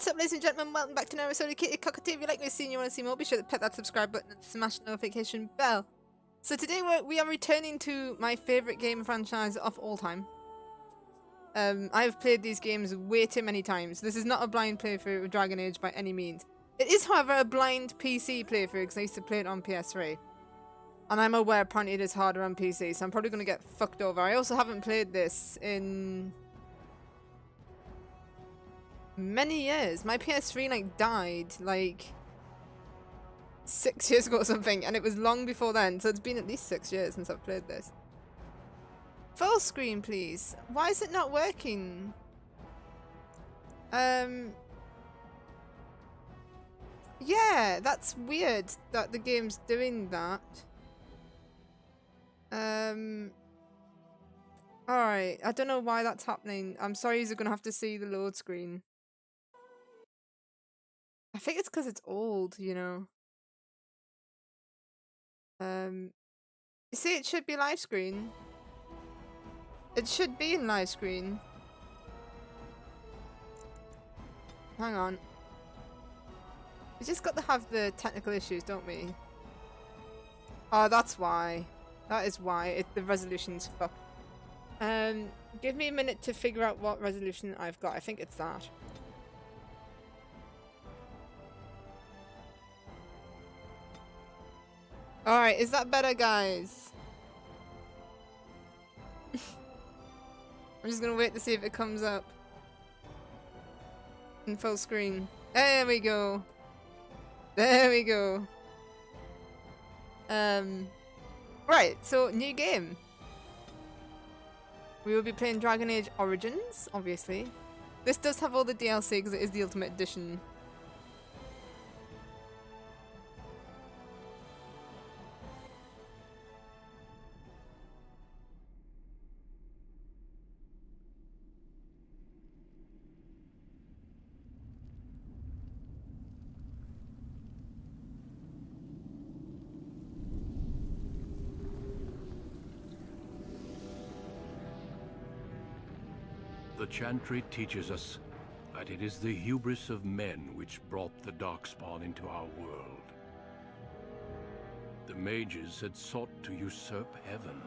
What's up, ladies and gentlemen? Welcome back to another episode of KittyTheCockatoo. If you like this scene and you want to see more, be sure to hit that subscribe button and smash the notification bell. So today we are returning to my favourite game franchise of all time. I have played these games way too many times. This is not a blind playthrough of Dragon Age by any means. It is, however, a blind PC playthrough because I used to play it on PS3. And I'm aware apparently it is harder on PC, so I'm probably going to get fucked over. I also haven't played this in many years. My PS3 like died like 6 years ago or something, and it was long before then, so it's been at least 6 years since I've played this. Full screen, please. Why is it not working? Yeah, that's weird that the game's doing that. Alright, I don't know why that's happening. I'm sorry you're gonna have to see the load screen. I think it's because it's old, you know. You see, it should be live screen. It should be in live screen. Hang on. We just got to have the technical issues, don't we? Oh, that's why. That is why. The resolution's fucked. Give me a minute to figure out what resolution I've got. I think it's that. Alright, is that better, guys? I'm just gonna wait to see if it comes up in full screen. There we go. There we go. Right, so new game. We will be playing Dragon Age Origins, obviously. This does have all the DLC because it is the Ultimate Edition. The Chantry teaches us that it is the hubris of men which brought the Darkspawn into our world. The mages had sought to usurp heaven,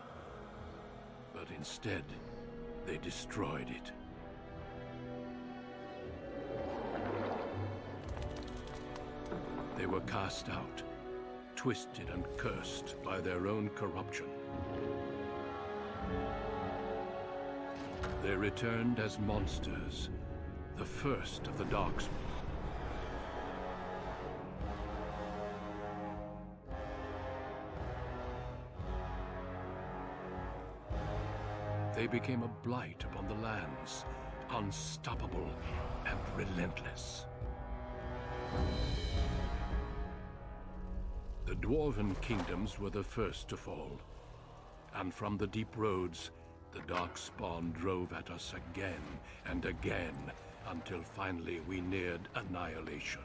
but instead, they destroyed it. They were cast out, twisted and cursed by their own corruption. They returned as monsters, the first of the Darkspawn. They became a blight upon the lands, unstoppable and relentless. The Dwarven kingdoms were the first to fall, and from the deep roads, the Darkspawn drove at us again and again, until finally we neared annihilation.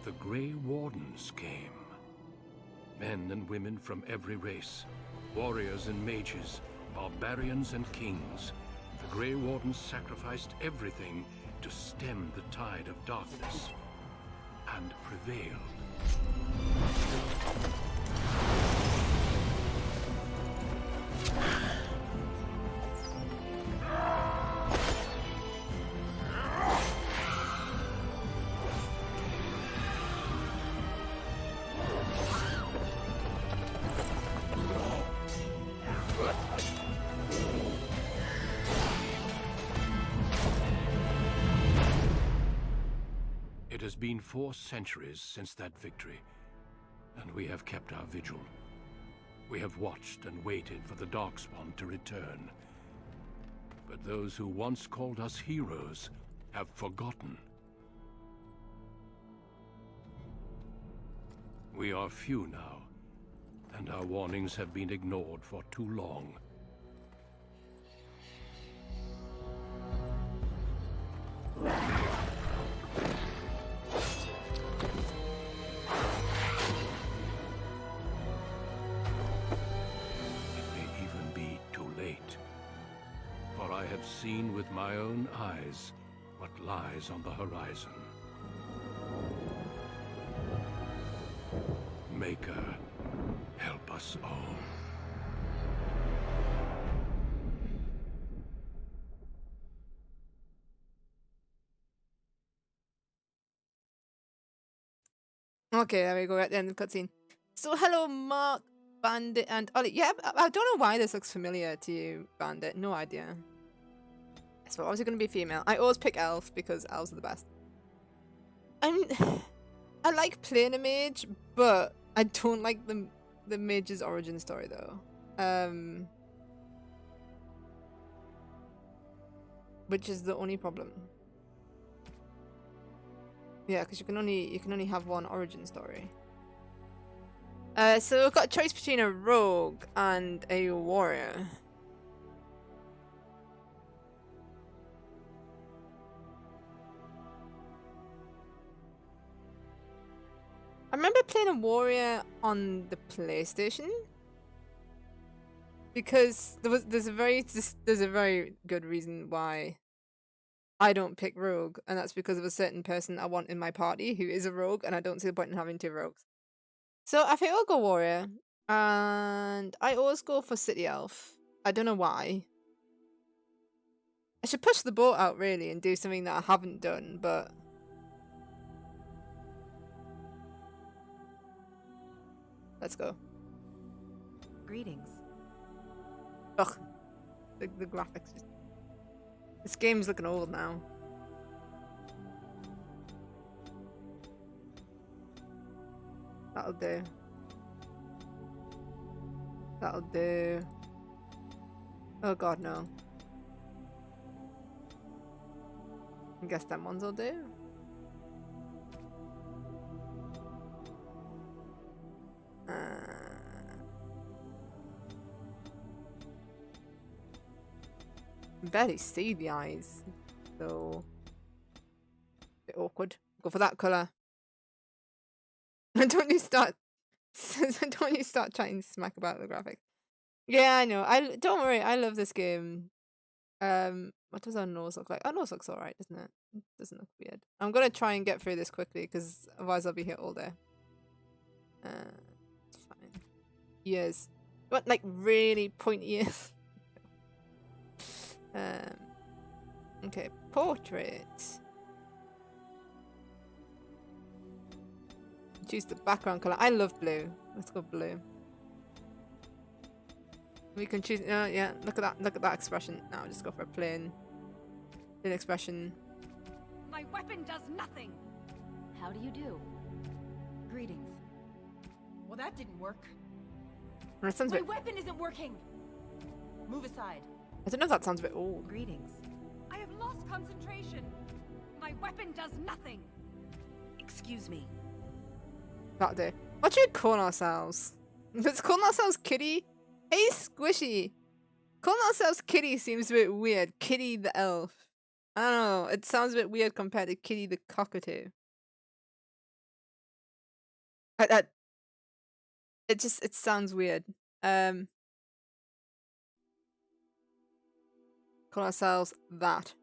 The Grey Wardens came. Men and women from every race, warriors and mages, barbarians and kings. The Grey Wardens sacrificed everything to stem the tide of darkness, and prevailed. It has been 4 centuries since that victory, and we have kept our vigil. We have watched and waited for the Darkspawn to return. But those who once called us heroes have forgotten. We are few now, and our warnings have been ignored for too long. I have seen with my own eyes what lies on the horizon. Maker, help us all. Okay, there we go, at the end of the cutscene. So hello, Mark, Bandit, and Ollie. Yeah, I don't know why this looks familiar to you, Bandit. No idea. So obviously going to be female. I always pick elf because elves are the best. I like playing a mage, but I don't like the mage's origin story though. Which is the only problem. Yeah, because you can only have one origin story. So we've got a choice between a rogue and a warrior. I remember playing a warrior on the PlayStation because there's a very good reason why I don't pick rogue, and that's because of a certain person I want in my party who is a rogue, and I don't see the point in having two rogues. So I think I'll go warrior, and I always go for city elf. I don't know why. I should push the boat out really and do something that I haven't done, but let's go. Greetings. Ugh. The graphics just... This game's looking old now. That'll do. That'll do. Oh god, no. I guess them ones will do. I barely see the eyes, so a bit awkward. Go for that colour. Don't you start chatting smack about the graphics. Yeah, I know. Don't worry, I love this game. What does our nose look like? Our nose looks alright, doesn't it? It doesn't look weird. I'm gonna try and get through this quickly because otherwise I'll be here all day. It's fine. Ears. What, like really pointy ears? Okay, portrait. Choose the background color. I love blue. Let's go blue. We can choose. Yeah. Look at that. Look at that expression. Now just go for a plain expression. My weapon does nothing. How do you do? Greetings. Well, that didn't work. That sounds My weapon isn't working. Move aside. I don't know if that sounds a bit old. Greetings. I have lost concentration. My weapon does nothing. Excuse me. That'll do. What should we call ourselves? Let's call ourselves Kitty. Hey, Squishy. Calling ourselves Kitty seems a bit weird. Kitty the elf. I don't know. It sounds a bit weird compared to KittyTheCockatoo. It sounds weird. Call ourselves that.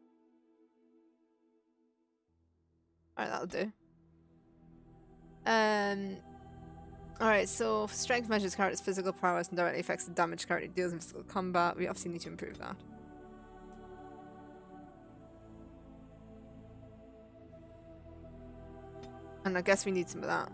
Alright, that'll do. Alright, so strength measures character's physical prowess and directly affects the damage character deals in physical combat. We obviously need to improve that. And I guess we need some of that.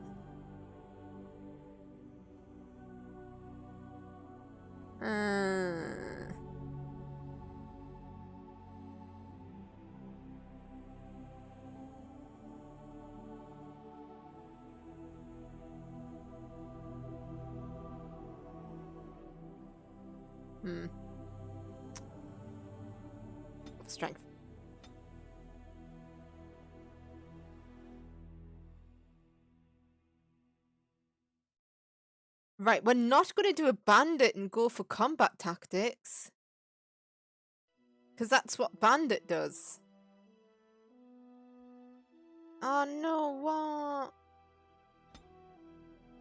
Strength. Right, we're not going to do a bandit and go for combat tactics. Because that's what bandit does. Oh no, what?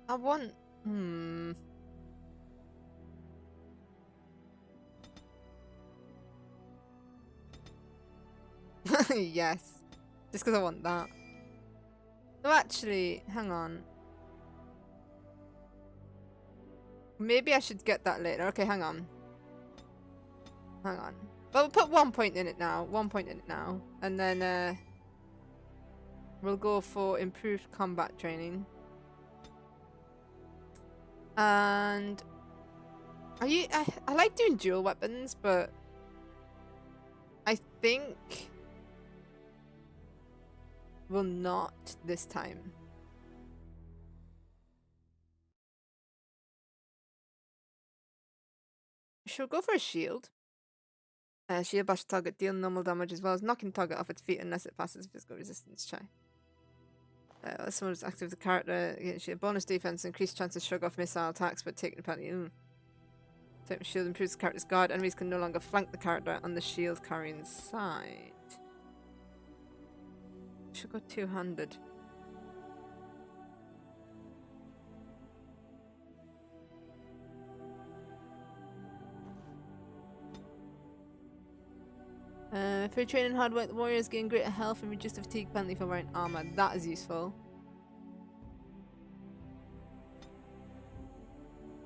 I want... Yes. Just because I want that. No, actually, hang on. Maybe I should get that later. Okay, hang on. Hang on. Well, we'll put 1 point in it now. 1 point in it now. And then, we'll go for improved combat training. And... I like doing dual weapons, but... I think... will not this time. She'll go for a shield. Shield bash target, deal normal damage as well as knocking target off its feet unless it passes physical resistance check. Someone who's active the character against shield bonus defense, increased chance to shrug off missile attacks but taking a penalty. Type shield improves the character's guard. Enemies can no longer flank the character on the shield carrying side. Should go two-handed. For training hard work, the warriors gain greater health and reduce the fatigue penalty for wearing armor. That is useful.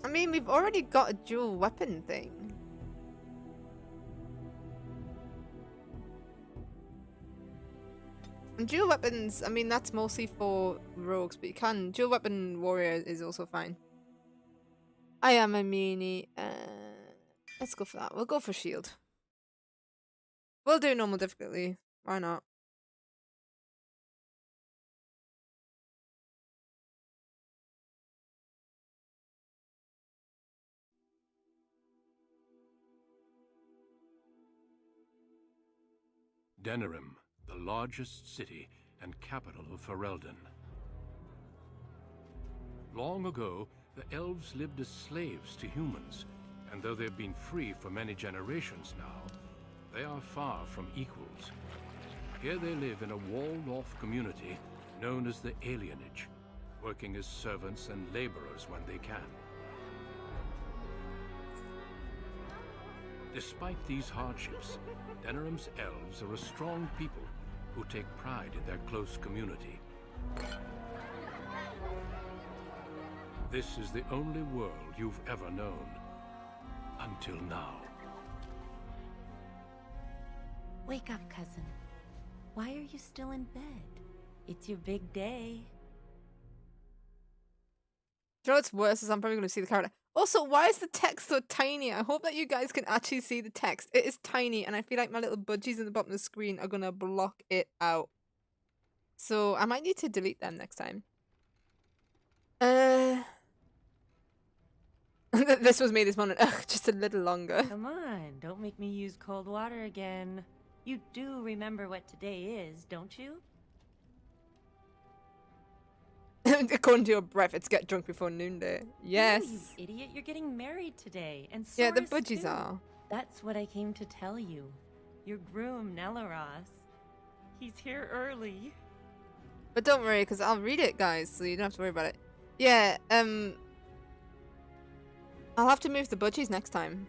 I mean, we've already got a dual weapon thing. And dual weapons, I mean, that's mostly for rogues, but you can. Dual weapon warrior is also fine. I am a meanie. Let's go for that. We'll go for shield. We'll do normal difficulty. Why not? Denerim, the largest city and capital of Ferelden. Long ago, the elves lived as slaves to humans, and though they've been free for many generations now, they are far from equals. Here they live in a walled-off community known as the Alienage, working as servants and laborers when they can. Despite these hardships, Denerim's elves are a strong people who take pride in their close community. This is the only world you've ever known. Until now. Wake up, cousin. Why are you still in bed? It's your big day. Do you know what's worse is I'm probably going to see the character. Also, why is the text so tiny? I hope that you guys can actually see the text. It is tiny, and I feel like my little budgies in the bottom of the screen are going to block it out. So I might need to delete them next time. This was me this morning. Ugh, just a little longer. Come on, don't make me use cold water again. You do remember what today is, don't you? According to your breath, it's get drunk before noonday. Yes. No, you idiot, you're getting married today. And yeah, the Soris budgies too. are. That's what I came to tell you. Your groom, Nelaros. He's here early. But don't worry, because I'll read it, guys, so you don't have to worry about it. Yeah, I'll have to move the budgies next time.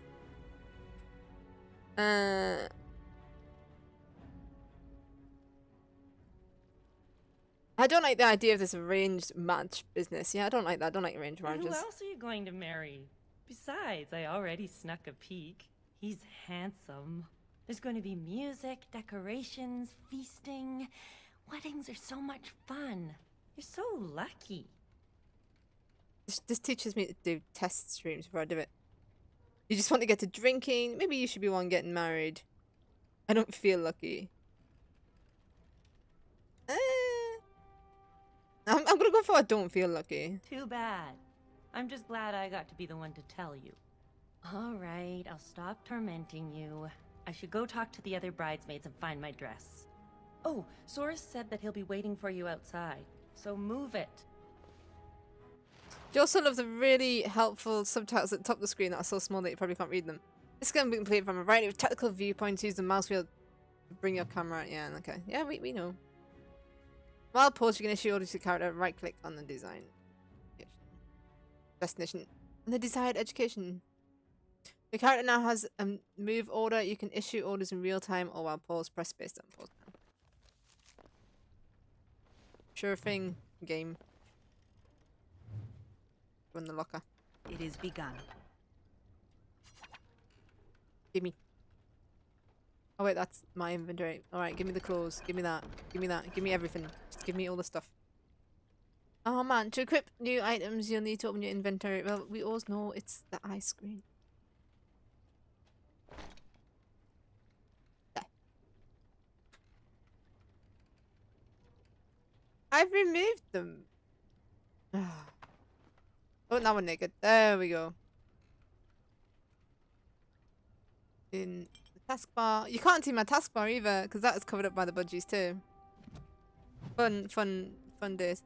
I don't like the idea of this arranged match business. Yeah, I don't like that. I don't like arranged Well, marriages. who else are you going to marry? Besides, I already snuck a peek. He's handsome. There's going to be music, decorations, feasting. Weddings are so much fun. You're so lucky. This teaches me to do test streams before I do it. You just want to get to drinking. Maybe you should be one getting married. I don't feel lucky. I'm gonna go for I don't feel lucky. Too bad. I'm just glad I got to be the one to tell you. All right, I'll stop tormenting you. I should go talk to the other bridesmaids and find my dress. Oh, Soris said that he'll be waiting for you outside, so move it. Do you also love the really helpful subtitles at the top of the screen that are so small that you probably can't read them? This can be completed from a variety of technical viewpoints. Use the mouse wheel to bring your camera. Yeah, okay. Yeah, we know. While paused, you can issue orders to your character. Right click on the design destination and the desired education. The character now has a move order. You can issue orders in real time or while paused. Press space to pause now. Sure thing, game. Run the locker. It is begun. Give me. Oh wait, that's my inventory. Alright, give me the clothes. Give me that. Give me that. Give me everything. Just give me all the stuff. Oh man, to equip new items, you'll need to open your inventory. Well, we always know it's the eye screen. There. I've removed them. Oh, now we're naked. There we go. In the taskbar. You can't see my taskbar either, because that is covered up by the budgies too. Fun days.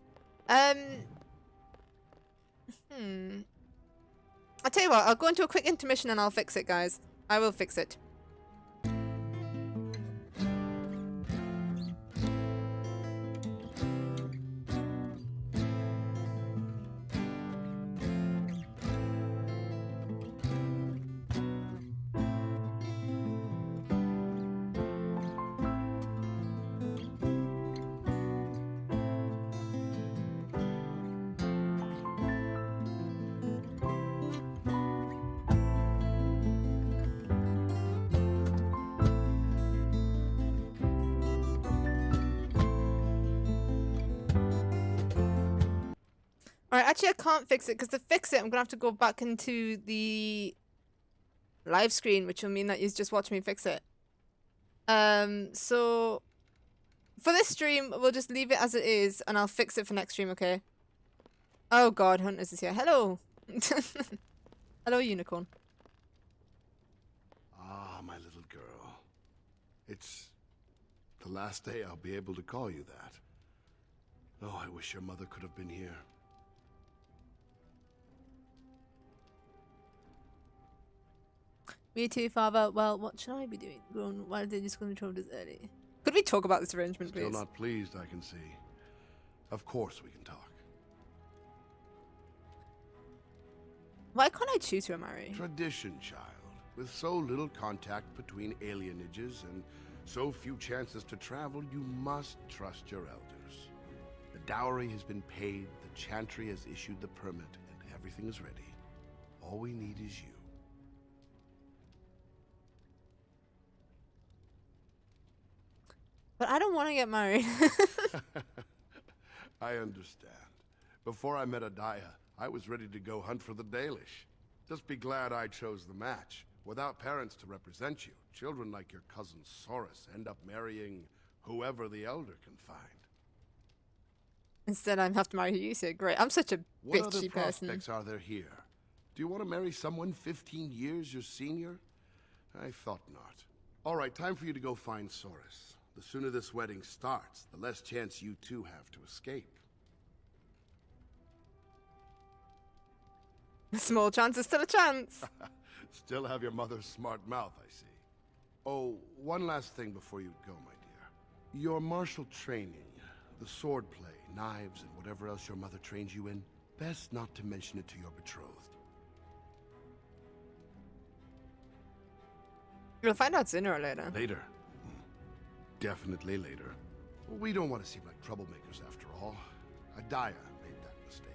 I'll tell you what, I'll go into a quick intermission and I'll fix it, guys. I will fix it. Alright, actually I can't fix it, because to fix it I'm going to have to go back into the live screen, which will mean that you just watch me fix it. So for this stream, we'll just leave it as it is, and I'll fix it for next stream, okay? Oh god, Hunters is here. Hello! Hello, Unicorn. Ah, my little girl. It's the last day I'll be able to call you that. Oh, I wish your mother could have been here. Me too, father. Well, what should I be doing? Grown, why did they just control this early? Could we talk about this arrangement, please? Still not pleased, I can see. Of course we can talk. Why can't I choose who I marry? Tradition, child. With so little contact between alienages and so few chances to travel, you must trust your elders. The dowry has been paid, the chantry has issued the permit, and everything is ready. All we need is you. But I don't want to get married. I understand. Before I met Adaya, I was ready to go hunt for the Dalish. Just be glad I chose the match. Without parents to represent you, children like your cousin Soris end up marrying whoever the elder can find. Instead, I have to marry you, so great. I'm such a What other bitchy person. prospects are there here? Do you want to marry someone 15 years your senior? I thought not. All right, time for you to go find Soris. The sooner this wedding starts, the less chance you two have to escape. A small chance is still a chance. Still have your mother's smart mouth, I see. Oh, one last thing before you go, my dear. Your martial training, the sword play, knives, and whatever else your mother trains you in, best not to mention it to your betrothed. You'll find out sooner or later. Later. Definitely later. We don't want to seem like troublemakers after all. Adaya made that mistake.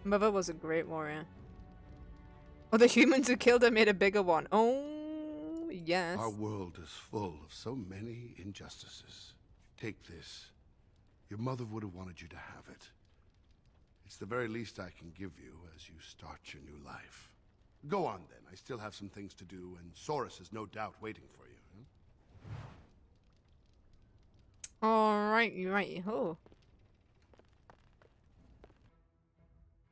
Mother was a great warrior. Oh, the humans who killed her made a bigger one. Oh, yes. Our world is full of so many injustices. Take this. Your mother would have wanted you to have it. It's the very least I can give you as you start your new life. Go on then. I still have some things to do, and Soris is no doubt waiting for you. Alright, oh.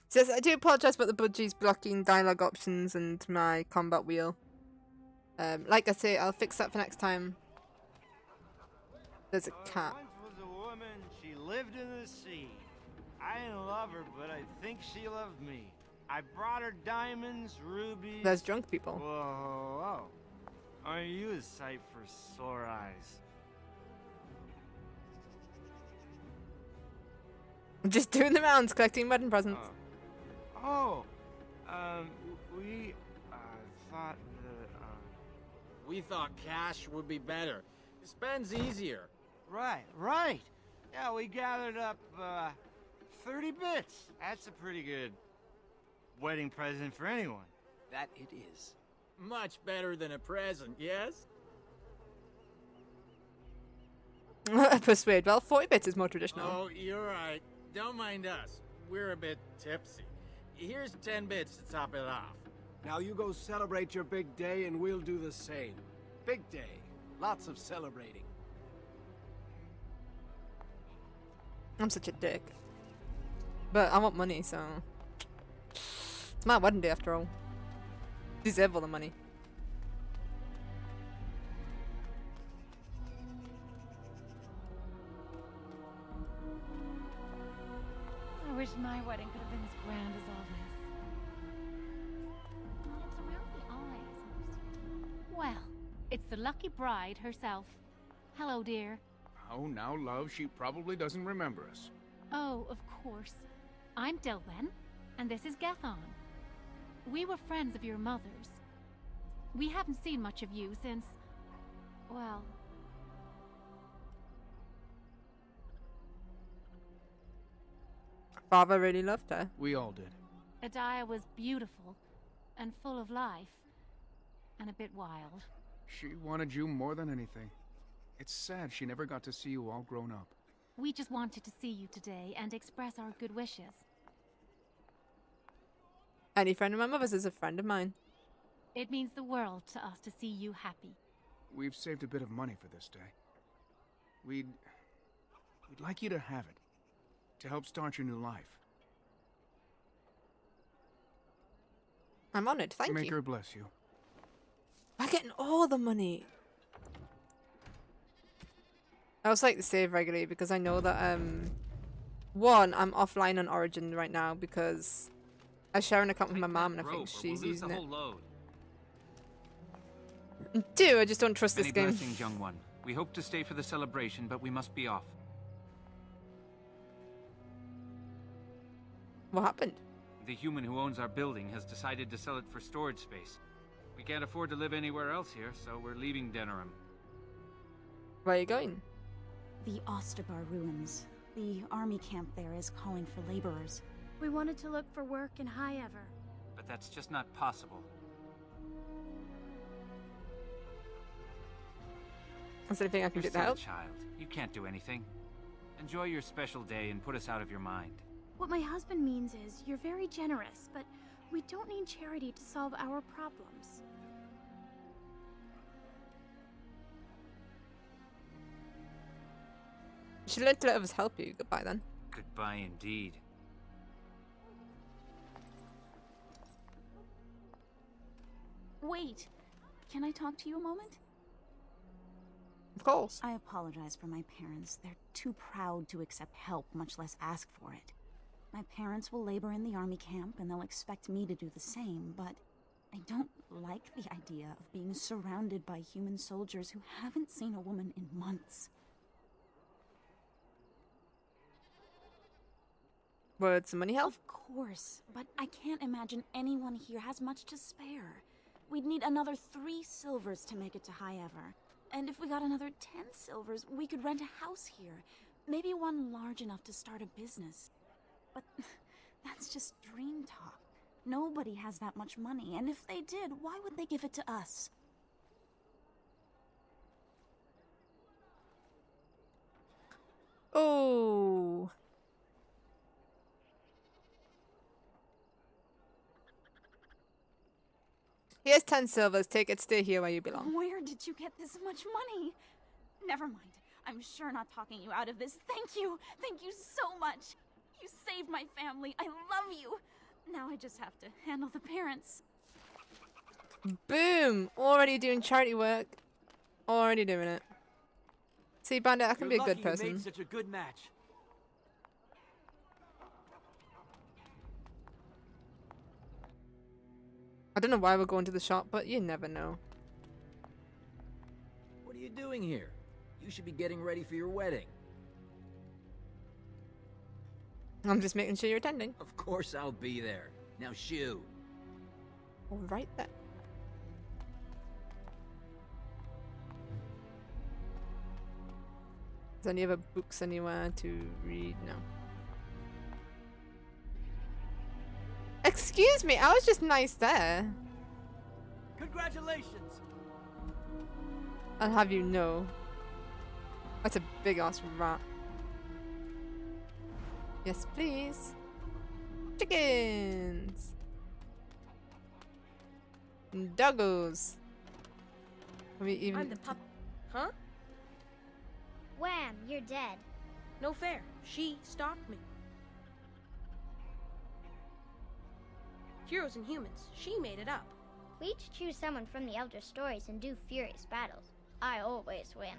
Says, I do apologise about the budgies blocking dialogue options and my combat wheel. Like I say, I'll fix that for next time. There's a cat. Once was a woman, she lived in the sea. I didn't love her, but I think she loved me. I brought her diamonds, rubies... There's drunk people. Whoa. Aren't you a sight for sore eyes? I'm just doing the rounds, collecting wedding presents. We thought that, We thought cash would be better. It spends easier. Right. Yeah, we gathered up, 30 bits. That's a pretty good wedding present for anyone. That it is. Much better than a present, yes? Persuade. Well, 40 bits is more traditional. Oh, you're right. Don't mind us. We're a bit tipsy. Here's 10 bits to top it off. Now you go celebrate your big day and we'll do the same. Big day. Lots of celebrating. I'm such a dick. But I want money, so... It's my wedding day after all. Deserve all the money. I wish my wedding could have been as grand as all this. It's around the eyes. Well, it's the lucky bride herself. Hello, dear. Oh, now, love, she probably doesn't remember us. Oh, of course. I'm Dilwen, and this is Gethon. We were friends of your mother's. We haven't seen much of you since... well... Father really loved her. We all did. Adiah was beautiful, and full of life, and a bit wild. She wanted you more than anything. It's sad she never got to see you all grown up. We just wanted to see you today and express our good wishes. Any friend of my mother's is a friend of mine. It means the world to us to see you happy. We've saved a bit of money for this day. We'd like you to have it. To help start your new life. I'm honored, thank you. May her bless you. I'm getting all the money. I also like to save regularly because I know that, one, I'm offline on Origin right now because I share an account with my mom and I think she's using it. Two, I just don't trust this game. Many blessings, young one. We hope to stay for the celebration, but we must be off. What happened? The human who owns our building has decided to sell it for storage space. We can't afford to live anywhere else here, so we're leaving Denerim. Where are you going? The Ostabar ruins. The army camp there is calling for laborers. We wanted to look for work in High Ever. But that's just not possible. Is there anything I can do to help? Child, you can't do anything. Enjoy your special day and put us out of your mind. What my husband means is, you're very generous, but we don't need charity to solve our problems. You should learn to let others help you. Goodbye then. Goodbye indeed. Wait! Can I talk to you a moment? Of course. I apologize for my parents. They're too proud to accept help, much less ask for it. My parents will labor in the army camp, and they'll expect me to do the same, but I don't like the idea of being surrounded by human soldiers who haven't seen a woman in months. Would some money help? Of course, but I can't imagine anyone here has much to spare. We'd need another 3 silvers to make it to High Ever. And if we got another 10 silvers, we could rent a house here. Maybe one large enough to start a business. But that's just dream talk. Nobody has that much money, and if they did, why would they give it to us? Oh. Here's 10 silvers. Take it. Stay here where you belong. Where did you get this much money? Never mind. I'm sure not talking you out of this. Thank you. Thank you so much. You saved my family. I love you. Now I just have to handle the parents. Boom! Already doing charity work. Already doing it. See, Bandit, I can be a good person. You made such a good match. I don't know why we're going to the shop, but you never know. What are you doing here? You should be getting ready for your wedding. I'm just making sure you're attending. Of course I'll be there. Now shoo. All right then. Is there any other books anywhere to read? No. Excuse me, I was just nice there. Congratulations! I'll have you know. That's a big ass rat. Yes, please. Chickens! Doggos! Can we even... I'm the pup. Huh? Wham! You're dead. No fair. She stalked me. Heroes and humans. She made it up. We each choose someone from the Elder Stories and do furious battles. I always win.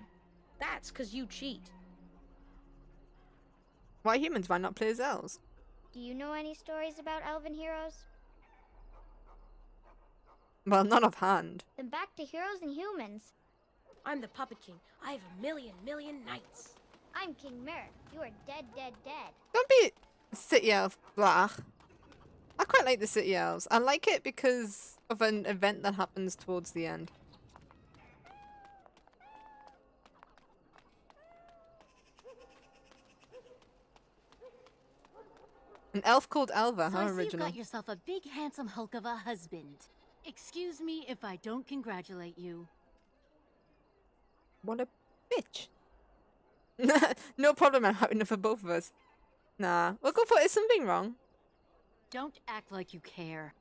That's 'cause you cheat. Why humans? Why not play as elves? Do you know any stories about elven heroes? Well, not offhand. Then back to heroes and humans. I'm the Puppet King. I have a million knights. I'm King Merrick. You are dead, dead, dead. Don't be city elf, blah. I quite like the city elves. I like it because of an event that happens towards the end. An elf called Elva, So how I see original. you've got yourself a big handsome hulk of a husband. Excuse me if I don't congratulate you. What a bitch. No problem, I'm happy enough for both of us. Nah, we'll go for it. Is something wrong? Don't act like you care.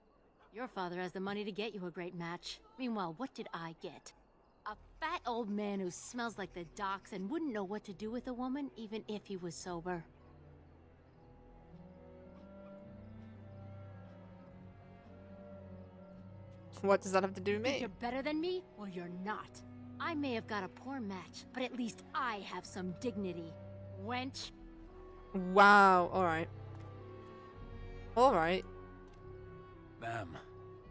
Your father has the money to get you a great match. Meanwhile, what did I get? A fat old man who smells like the docks and wouldn't know what to do with a woman even if he was sober. What does that have to do with Think me? you're better than me? Well, you're not. I may have got a poor match, but at least I have some dignity. Wench. Wow, alright. Alright. Ma'am,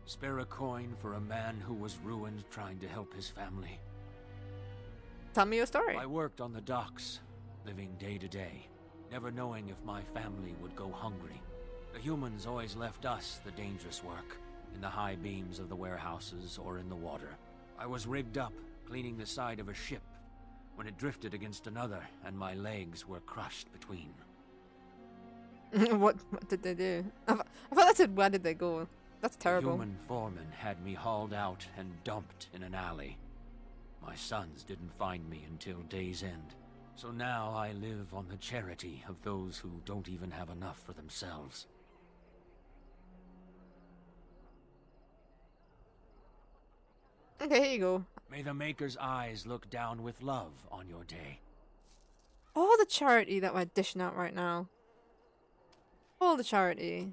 spare a coin for a man who was ruined trying to help his family. Tell me your story. I worked on the docks, living day to day, never knowing if my family would go hungry. The humans always left us the dangerous work, in the high beams of the warehouses or in the water. I was rigged up, cleaning the side of a ship, when it drifted against another and my legs were crushed between. What did they do? I thought that said, where did they go? That's terrible. The human foreman had me hauled out and dumped in an alley. My sons didn't find me until day's end. So now I live on the charity of those who don't even have enough for themselves. Okay, here you go. May the Maker's eyes look down with love on your day. All the charity that we're dishing out right now. All the charity.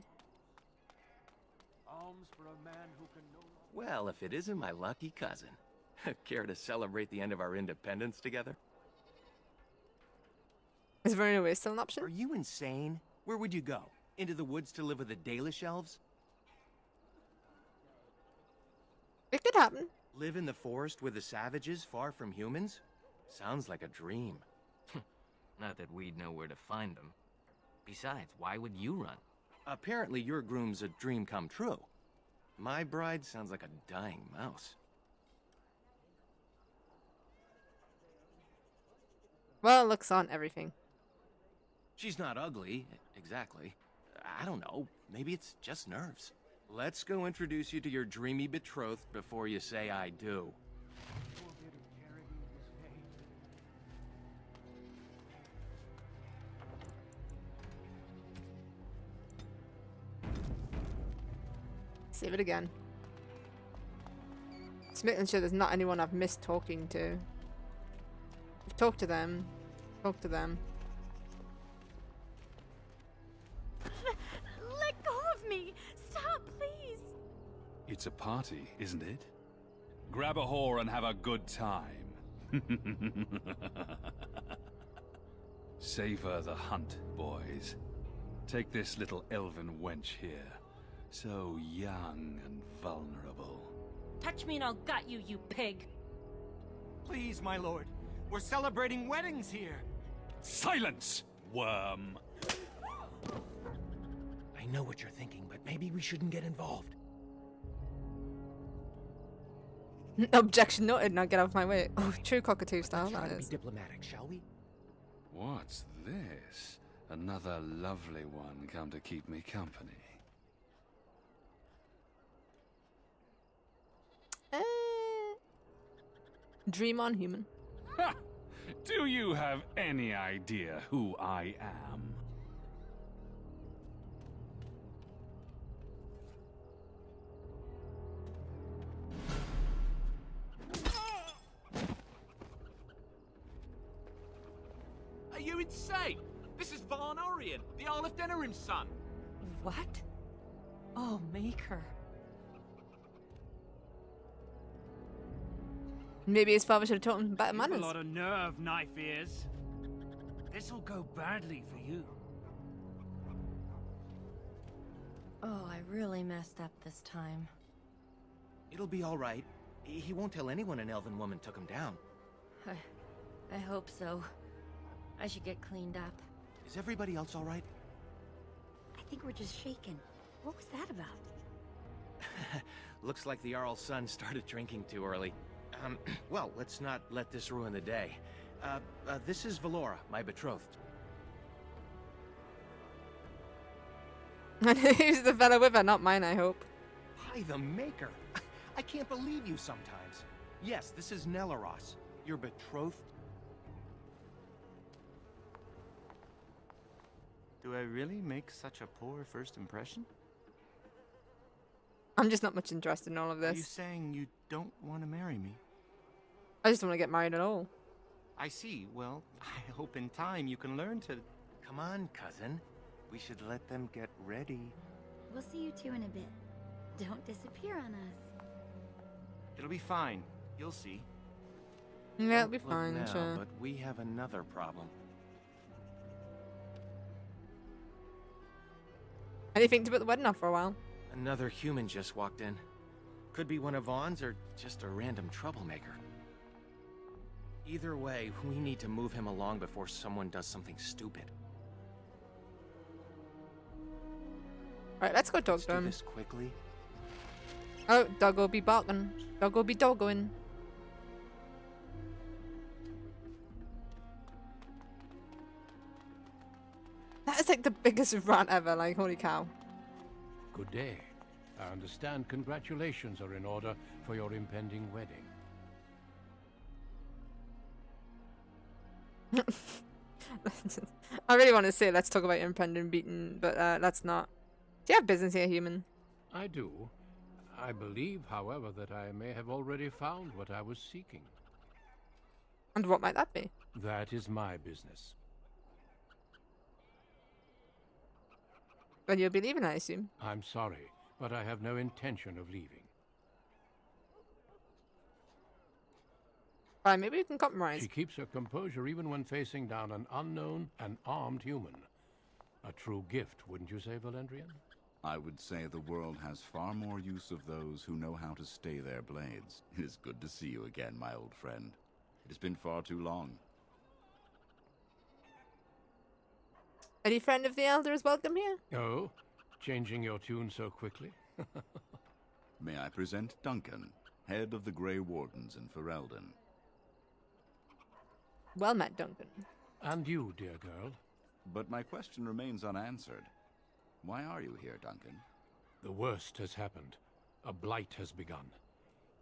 Alms for a man who can no longer... Well, if it isn't my lucky cousin. Care to celebrate the end of our independence together? Is running away still an option? Are you insane? Where would you go? Into the woods to live with the Dalish elves? It could happen. Live in the forest with the savages, far from humans? Sounds like a dream. Not that we'd know where to find them. Besides, why would you run? Apparently your groom's a dream come true. My bride sounds like a dying mouse. Well, looks on everything. She's not ugly, exactly. I don't know, maybe it's just nerves. Let's go introduce you to your dreamy betrothed before you say I do. Save it again. Just making sure there's not anyone I've missed talking to. Talk to them. Talk to them. Let go of me! Stop, please! It's a party, isn't it? Grab a whore and have a good time. Savor the hunt, boys. Take this little elven wench here. So young and vulnerable. Touch me and I'll gut you, you pig. Please, my lord. We're celebrating weddings here. Silence, worm! I know what you're thinking, but maybe we shouldn't get involved. Objection noted. Now get out of my way. Oh, true cockatoo style. Let's try That to is. be diplomatic, shall we? What's this? Another lovely one come to keep me company. Dream on, human. Ha! Do you have any idea who I am? Are you insane? This is Varn Orien, the Earl of Denerim's son. What? Oh, Maker. Maybe his father should have taught him better You've manners. a lot of nerve, knife ears. This'll go badly for you. Oh, I really messed up this time. It'll be all right. He won't tell anyone an elven woman took him down. I hope so. I should get cleaned up. Is everybody else all right? I think we're just shaken. What was that about? Looks like the Jarl's son started drinking too early. Well, let's not let this ruin the day. This is Valora, my betrothed. And who's the fella with her? Not mine, I hope. By the Maker! I can't believe you sometimes. Yes, this is Nelaros, your betrothed. Do I really make such a poor first impression? I'm just not much interested in all of Are you this. saying you don't want to marry me? I just don't want to get married at all. I see. Well, I hope in time you can learn to... Come on, cousin. We should let them get ready. We'll see you two in a bit. Don't disappear on us. It'll be fine. You'll see. Yeah, it'll be Look fine, now, sure. But we have another problem. Anything to put the wedding off for a while? Another human just walked in. Could be one of Vaughn's or just a random troublemaker. Either way, we need to move him along before someone does something stupid. Right, let's go talk Let's to do him. this quickly. Oh, doggo be barking. Doggo be doggoing. That is like the biggest rant ever, like holy cow. Good day. I understand congratulations are in order for your impending wedding. I really want to say let's talk about your impending beating, but let's not. Do you have business here, human? I do. I believe, however, that I may have already found what I was seeking. And what might that be? That is my business. Well, you'll be leaving, I assume. I'm sorry, but I have no intention of leaving. Right, maybe we can compromise. She keeps her composure even when facing down an unknown and armed human. A true gift, wouldn't you say, Valendrian? I would say the world has far more use of those who know how to stay their blades. It is good to see you again, my old friend. It has been far too long. Any friend of the Elder is welcome here? Oh, changing your tune so quickly? May I present Duncan, head of the Grey Wardens in Ferelden. Well met, Duncan. And you, dear girl? But my question remains unanswered. Why are you here, Duncan? The worst has happened. A blight has begun.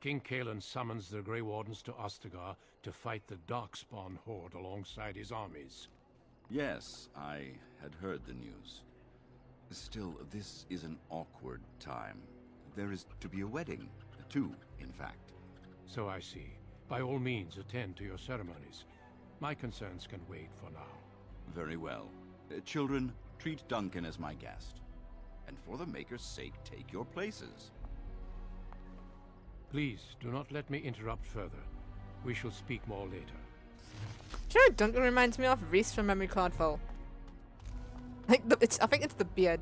King Kalen summons the Grey Wardens to Ostagar to fight the Darkspawn horde alongside his armies. Yes, I had heard the news. Still, this is an awkward time. There is to be a wedding. Two, in fact. So I see. By all means, attend to your ceremonies. My concerns can wait for now. Very well. Children, treat Duncan as my guest. And for the Maker's sake, take your places. Please, do not let me interrupt further. We shall speak more later. Sure, Duncan reminds me of Reese from Memory Card Fall. Like, I think it's the beard.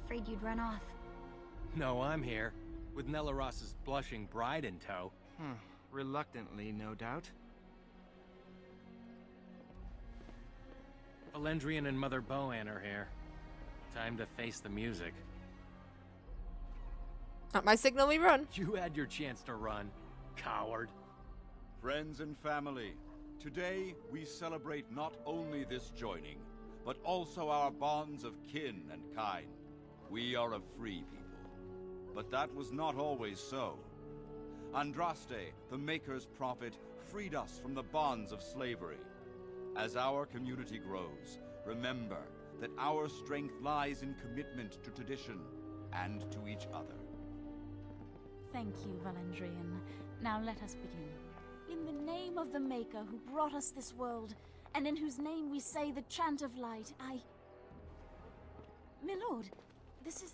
afraid you'd run off. No, I'm here, with Nella Ross's blushing bride in tow. Reluctantly, no doubt. Valendrian and Mother Boann are here. Time to face the music. At my signal, we run. You had your chance to run, coward. Friends and family, today we celebrate not only this joining, but also our bonds of kin and kind. We are a free people, but that was not always so. Andraste, the Maker's prophet, freed us from the bonds of slavery. As our community grows, remember that our strength lies in commitment to tradition and to each other. Thank you, Valendrian. Now let us begin. In the name of the Maker who brought us this world, and in whose name we say the Chant of Light, My lord, this is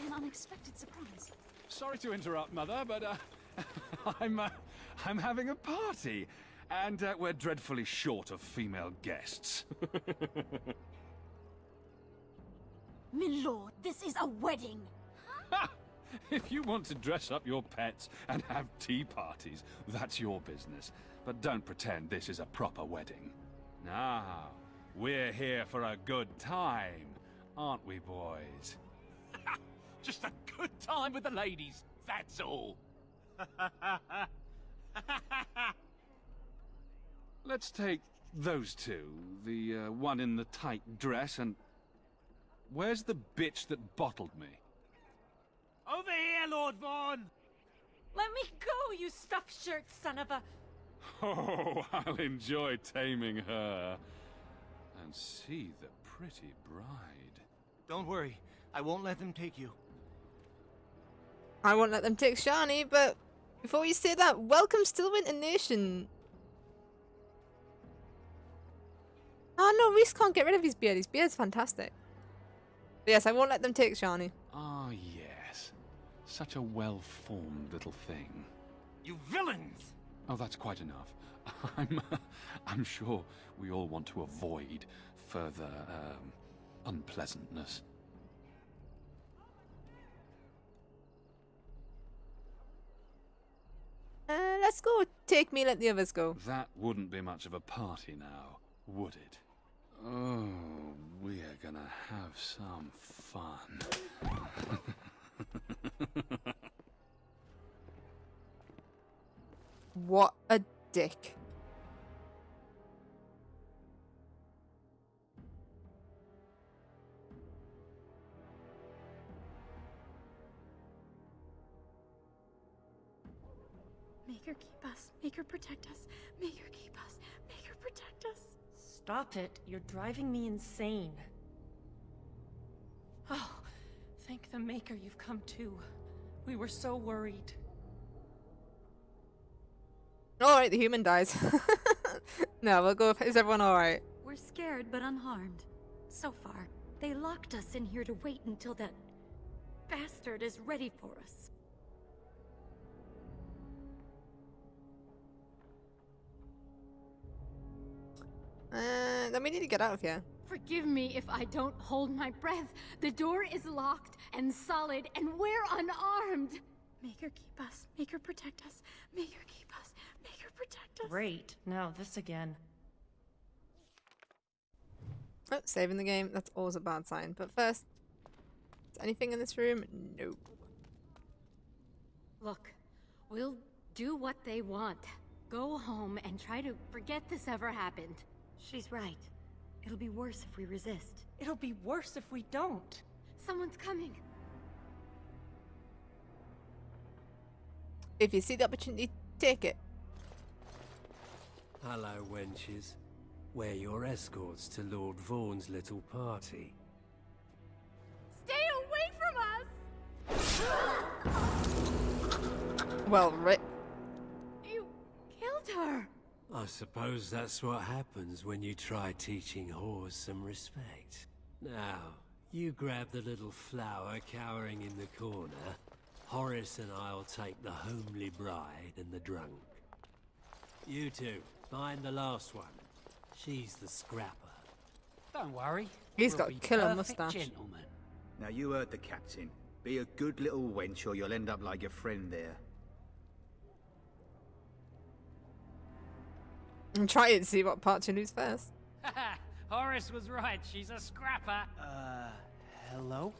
an unexpected surprise. Sorry to interrupt, Mother, but I'm having a party, and we're dreadfully short of female guests. My lord, this is a wedding! If you want to dress up your pets and have tea parties, that's your business. But don't pretend this is a proper wedding. Now, we're here for a good time, aren't we, boys? Just a good time with the ladies, that's all. Let's take those two, the one in the tight dress and... Where's the bitch that bottled me? Over here, Lord Vaughn! Let me go, you stuffed shirt son of a... Oh, I'll enjoy taming her. And see the pretty bride. Don't worry, I won't let them take you. I won't let them take Shani, but before we say that, welcome Stillwinter Nation. Oh no, Reese can't get rid of his beard. His beard's fantastic. But yes, I won't let them take Shani. Ah, yes. Such a well-formed little thing. You villains! Oh, that's quite enough. I'm sure we all want to avoid further, unpleasantness. Let's go. Take me, let the others go. That wouldn't be much of a party now, would it? Oh, we're gonna have some fun. What a dick. Make her keep us. Make her protect us. Make her keep us. Make her protect us. Stop it. You're driving me insane. Oh, thank the Maker you've come to. We were so worried. Alright, the human dies. No, we'll go. Is everyone alright? We're scared but unharmed. So far, they locked us in here to wait until that bastard is ready for us. Then we need to get out of here. Forgive me if I don't hold my breath. The door is locked and solid, and we're unarmed. Make her keep us. Make her protect us. Make her keep us. Make her protect us. Great. Now this again. Oh, saving the game. That's always a bad sign. But first, is anything in this room? No. Look, we'll do what they want. Go home and try to forget this ever happened. She's right. It'll be worse if we resist. It'll be worse if we don't. Someone's coming. If you see the opportunity, take it. Hello, wenches. We're your escorts to Lord Vaughn's little party. Stay away from us! Well, Rick. You killed her. I suppose that's what happens when you try teaching whores some respect. Now, you grab the little flower cowering in the corner. Horace and I'll take the homely bride and the drunk. You two, find the last one. She's the scrapper. Don't worry. He's we'll got a be killer perfect mustache. Gentlemen. Now you heard the captain. Be a good little wench or you'll end up like your friend there. And try it and see what part you lose first. Horace was right, she's a scrapper. Hello?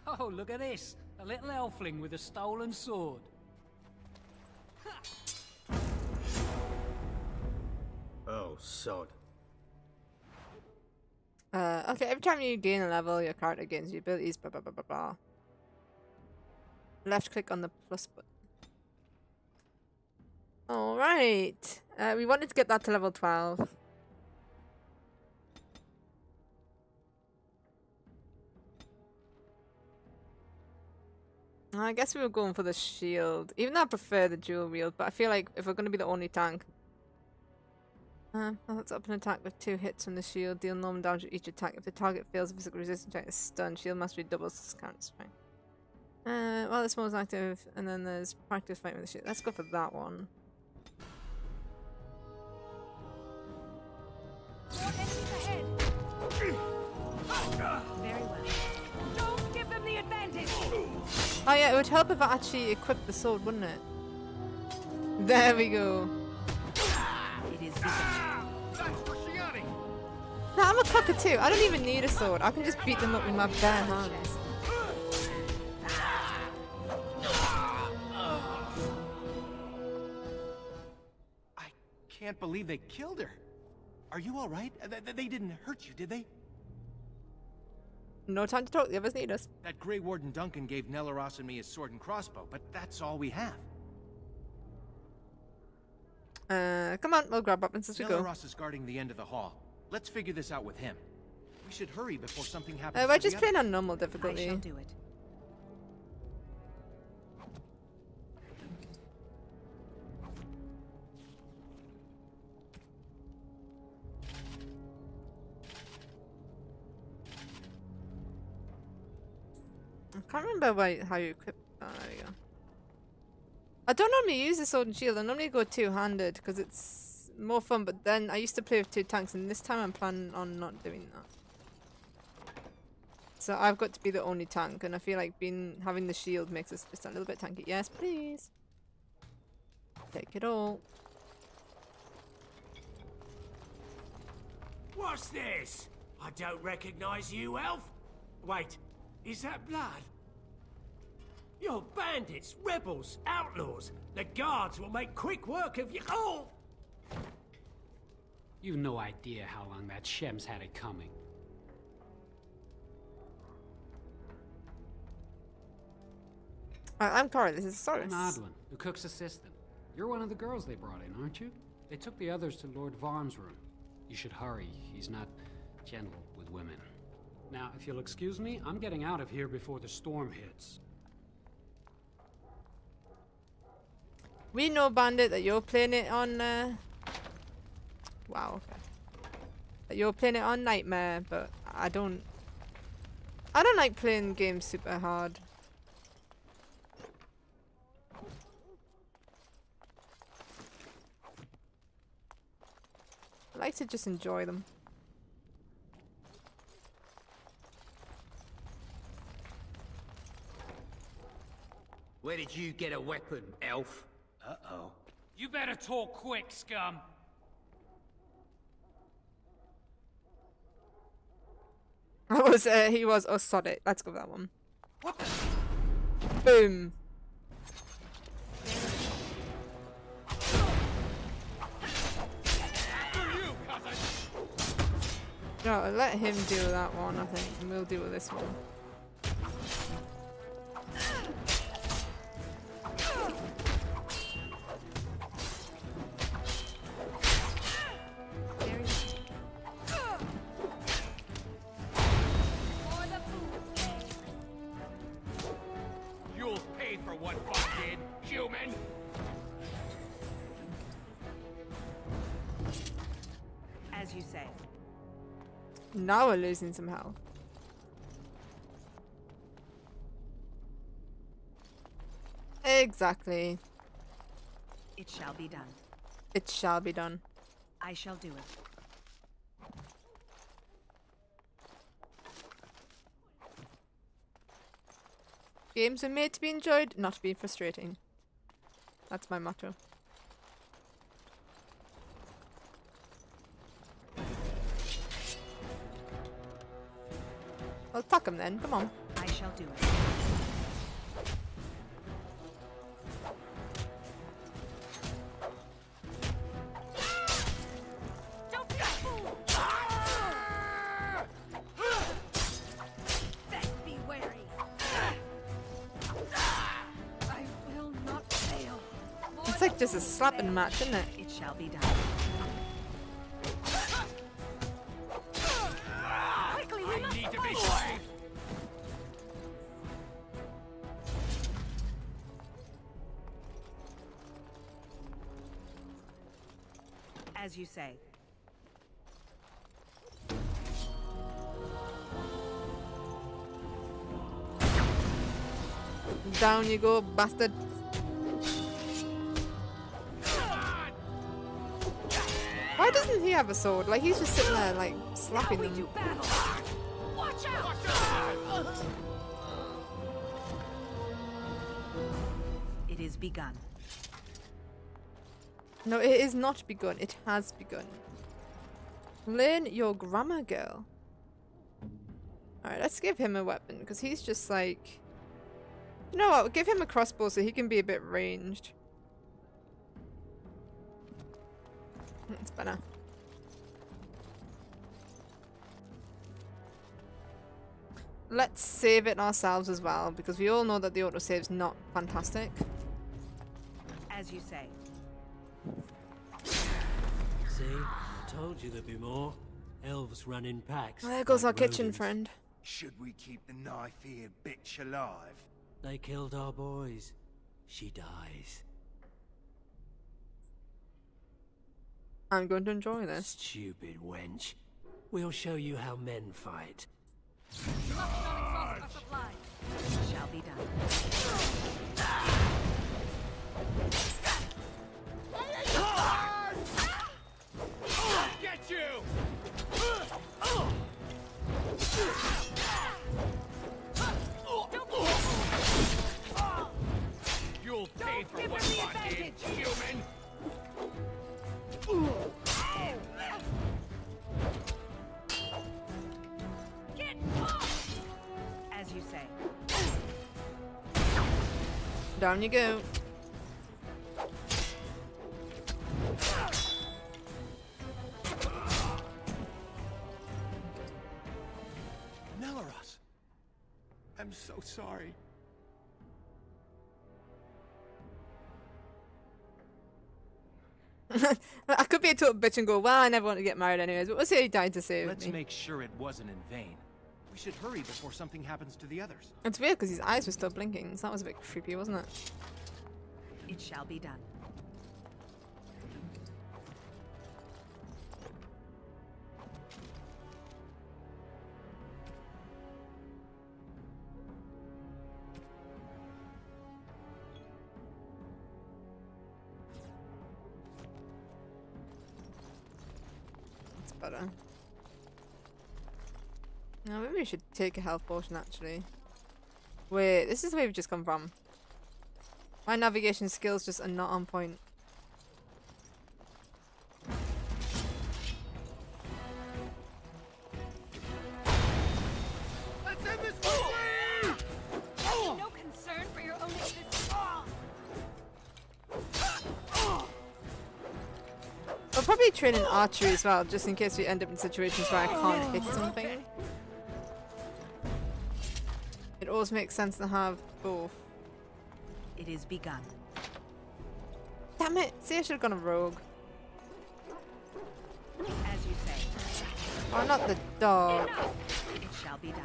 Oh, look at this. A little elfling with a stolen sword. Oh, sod. Okay, every time you gain a level, your character gains your abilities, blah blah blah blah blah. Left click on the plus button. Alright. We wanted to get that to level 12. I guess we were going for the shield. Even though I prefer the dual wield, but I feel like if we're going to be the only tank. Let's up an attack with 2 hits from the shield. Deal normal damage with each attack. If the target fails a physical resistance check, is stunned. Shield must be double count strength. Well, this one's active, and then there's practice fight with the shield. Let's go for that one. Very well. Don't give them the advantage! Oh yeah, it would help if I actually equipped the sword, wouldn't it? There we go. It is No, I'm a cockatoo. I don't even need a sword. I can just beat them up with my bare hands. I can't believe they killed her. Are you all right? They didn't hurt you, did they? No time to talk. The others need us. That Grey Warden Duncan gave Nelaros and me his sword and crossbow, but that's all we have. Come on, we'll grab weapons as we go. Nelaros is guarding the end of the hall. Let's figure this out with him. We should hurry before something happens. We're just playing on normal difficulty. I shall do it. I can't remember how you equip. Oh, there you go. I don't normally use the sword and shield. I normally go two-handed because it's more fun. But then I used to play with 2 tanks, and this time I'm planning on not doing that. So I've got to be the only tank, and I feel like having the shield makes us just a little bit tanky. Yes, please. Take it all. What's this? I don't recognize you, elf. Wait, is that blood? You're bandits, rebels, outlaws. The guards will make quick work of you. Oh! You've no idea how long that Shem's had it coming. I'm Cora, this is Soros. I'm Adlin, the cook's assistant. You're one of the girls they brought in, aren't you? They took the others to Lord Varn's room. You should hurry. He's not gentle with women. Now, if you'll excuse me, I'm getting out of here before the storm hits. We know, Bandit, that you're playing it on, wow, okay. That you're playing it on Nightmare, but I don't like playing games super hard. I like to just enjoy them. Where did you get a weapon, elf? Uh-oh. You better talk quick, scum. He was, oh, sod it. Let's go with that one. Boom. No, let him deal with that one, I think, and we'll deal with this one. You'll pay for what Bob did, human! As you say. Now we're losing some health. Exactly. It shall be done. It shall be done. I shall do it. Games are made to be enjoyed, not to be frustrating. That's my motto. Well, fuck him then. Come on. I shall do it. Don't be a fool! Best be wary. I will not fail. It's like just a slapping match, isn't it? It shall be done. Quickly, we must Need to be fight. saved. As you say. Down you go, bastard. Why doesn't he have a sword? Like, he's just sitting there, like, slapping them. Watch out! It is begun. No, it is not begun. It has begun. Learn your grammar, girl. Alright, let's give him a weapon, because he's just like... You know what? We'll give him a crossbow so he can be a bit ranged. That's better. Let's save it ourselves as well, because we all know that the autosave's not fantastic. As you say. See? I told you there'd be more. Elves run in packs. Well, there goes like our kitchen rodents. friend. Should we keep the knife-eared bitch alive? They killed our boys. She dies. I'm going to enjoy this. Stupid wench. We'll show you how men fight. Shall be done. Get you! You'll pay for what I did, human! Get off! As you say. Down you go. Nelaros! I'm so sorry. I could be a total bitch and go, well, I never want to get married anyways, but we'll see how he died to save Let's me. make sure it wasn't in vain. We should hurry before something happens to the others. It's weird because his eyes were still blinking, so that was a bit creepy, wasn't it? It shall be done. That's better. No, maybe we should take a health potion actually. Wait, this is where we've just come from. My navigation skills just are not on point. Let's end this quickly! No concern for your own existence. I'll probably train in archery as well, just in case we end up in situations where I can't hit something. It always makes sense to have both. It is begun. Damn it! See, I should have gone a rogue. As you say. Oh, not the dog. It shall be done.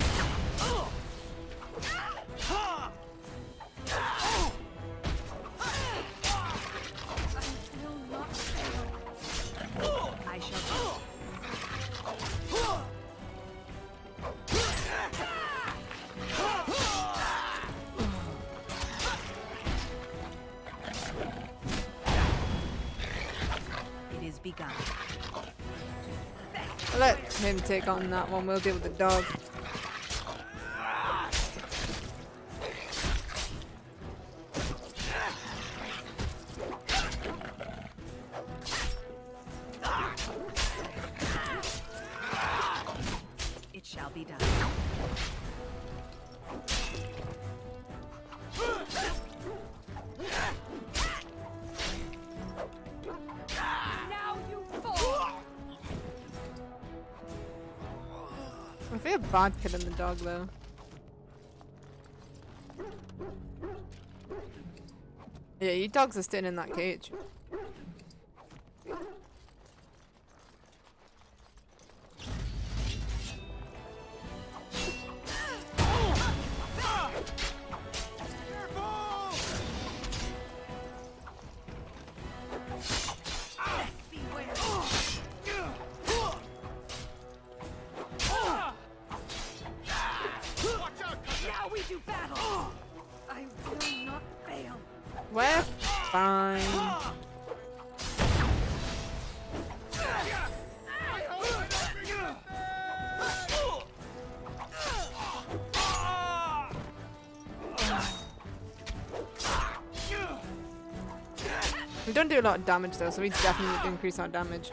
I shall do. It is begun. Let him take on that one, we'll deal with the dog. feel bad killing the dog though. Yeah, your dogs are staying in that cage. Now we do battle. I will not fail. We're fine. We don't do a lot of damage though, so we definitely need to increase our damage.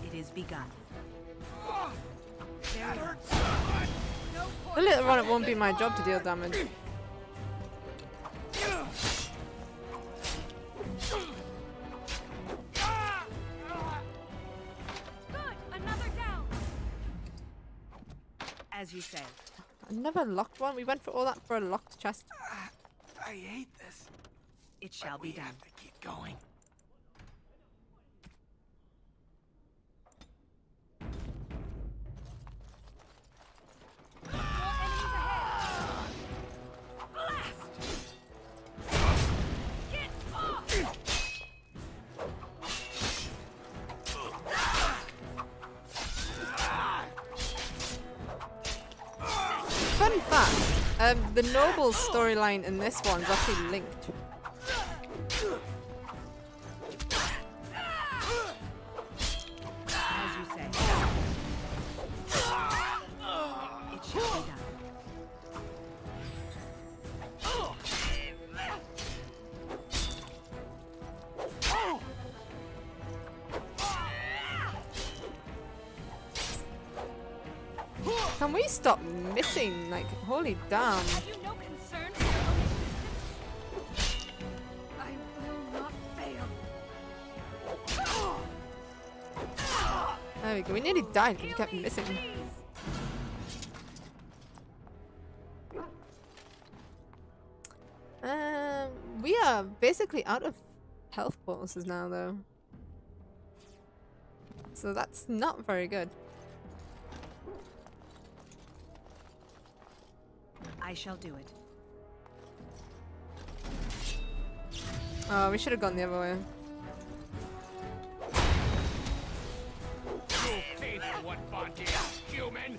It is begun. A later on it won't be my job to deal damage. Good, another down. As you say. I never locked one. We went for all that for a locked chest. I hate this. It shall be done. Have to keep going. Fun fact, the Noble storyline in this one's actually linked. As you say. It shall be done. Can we stop missing? Like, holy damn. Have you no concern for your own existence? I will not fail. There we go. We nearly died because we kept missing. We are basically out of health bonuses now, though. So that's not very good. I shall do it. Oh, we should have gone the other way. You paid for what fought here, human!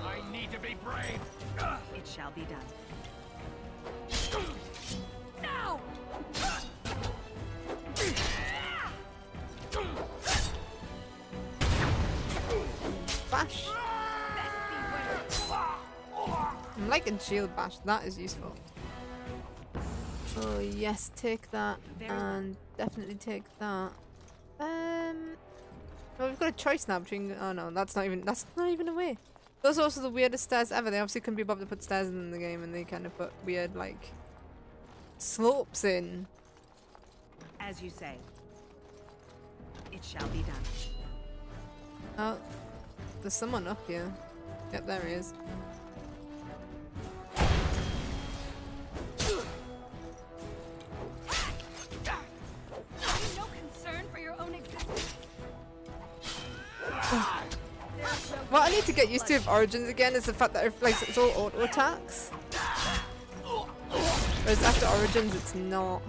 I need to be brave! It shall be done. No! Bash. I'm liking shield bash. That is useful. Oh yes, take that, and definitely take that. Well, we've got a choice now between. Oh no, that's not even a way. Those are also the weirdest stairs ever. They obviously couldn't be bothered to put stairs in the game, and they kind of put weird like slopes in. As you say. It shall be done. Oh, there's someone up here. Yep, there he is. No concern for your own existence. What I need to get used to with Origins again is the fact that it's all auto attacks. Whereas after Origins, it's not.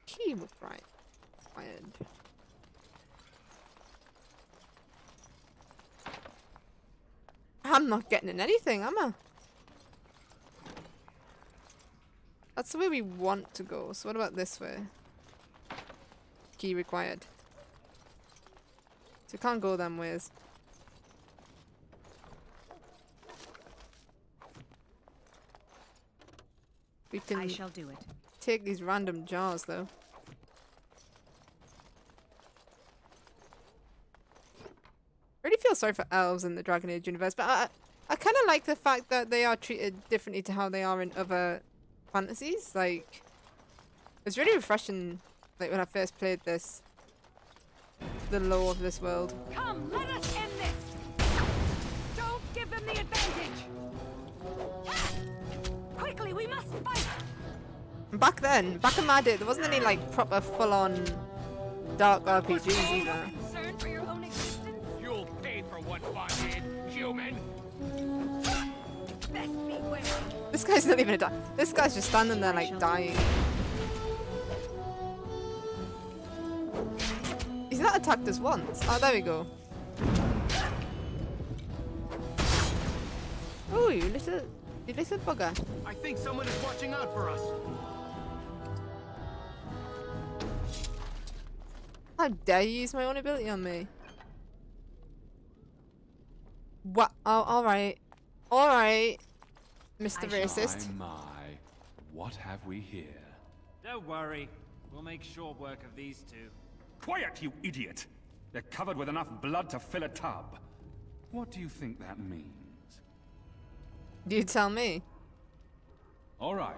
Key was right. Fired. I'm not getting in anything, am I? That's the way we want to go. So what about this way? Key required. So you can't go them ways. We can I shall do it. Take these random jars though. I really feel sorry for elves in the Dragon Age universe, but I kind of like the fact that they are treated differently to how they are in other fantasies. Like, it's really refreshing, like, when I first played this. The lore of this world. Come, let us end this! Don't give them the advantage! Quickly, we must fight! Back then, back in my day, there wasn't any, like, proper full-on dark RPGs either. Concerned for your own existence? You'll pay for what fun did, human! Best beware. This guy's not even a die. This guy's just standing there, like, dying. He's not attacked us once. Oh, there we go. Oh, you little bugger. I think someone is watching out for us. How dare you use my own ability on me? What? Oh, alright. Alright. Mr. Racist. My, what have we here? Don't worry. We'll make short work of these two. Quiet, you idiot! They're covered with enough blood to fill a tub. What do you think that means? You tell me. All right.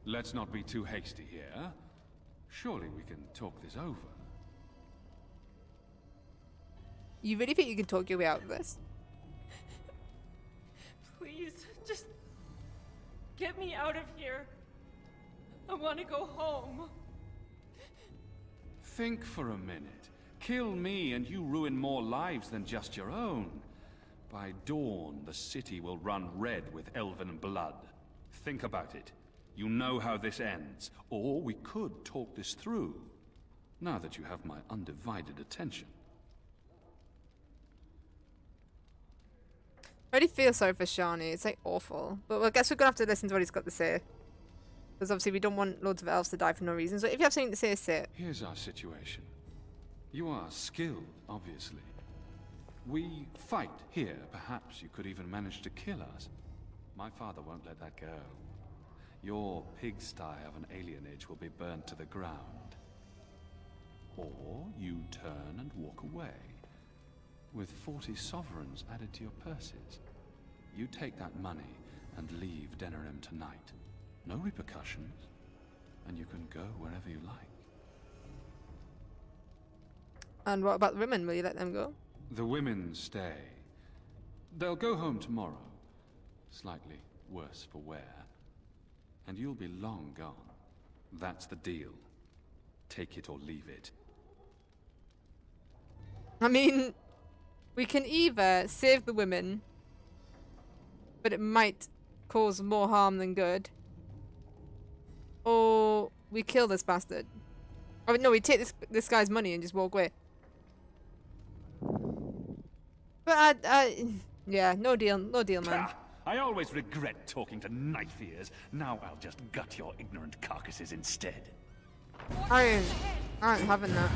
Let's not be too hasty here. Surely we can talk this over. You really think you can talk your way out of this? Please, just get me out of here. I want to go home. Think for a minute. Kill me and you ruin more lives than just your own. By dawn, the city will run red with elven blood. Think about it. You know how this ends. Or we could talk this through. Now that you have my undivided attention. I already feel sorry for Shani. It's like awful. But I guess we're gonna have to listen to what he's got to say. Because obviously we don't want loads of elves to die for no reason. So if you have something to say, say it. Here's our situation. You are skilled, obviously. We fight here. Perhaps you could even manage to kill us. My father won't let that go. Your pigsty of an alienage will be burnt to the ground. Or you turn and walk away. With 40 sovereigns added to your purses. You take that money and leave Denerim tonight. No repercussions, and you can go wherever you like. And what about the women? Will you let them go? The women stay. They'll go home tomorrow. Slightly worse for wear. And you'll be long gone. That's the deal. Take it or leave it. I mean, we can either save the women, but it might cause more harm than good. Or we kill this bastard. Oh no, we take this guy's money and just walk away. But yeah, no deal, man. I always regret talking to knife ears. Now I'll just gut your ignorant carcasses instead. I ain't having that.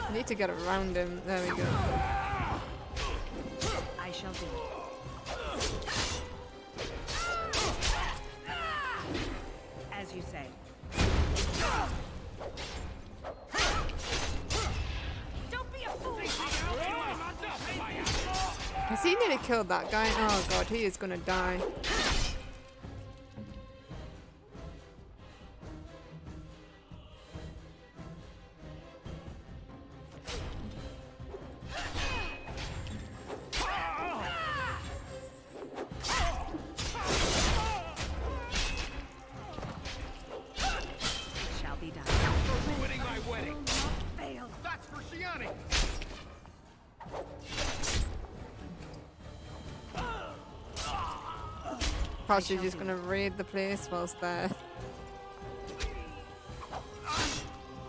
I need to get around him. There we go. I shall do it. As you say. Don't be a fool! Has he nearly killed that guy? Oh god, he is gonna die. Probably just gonna raid the place whilst there.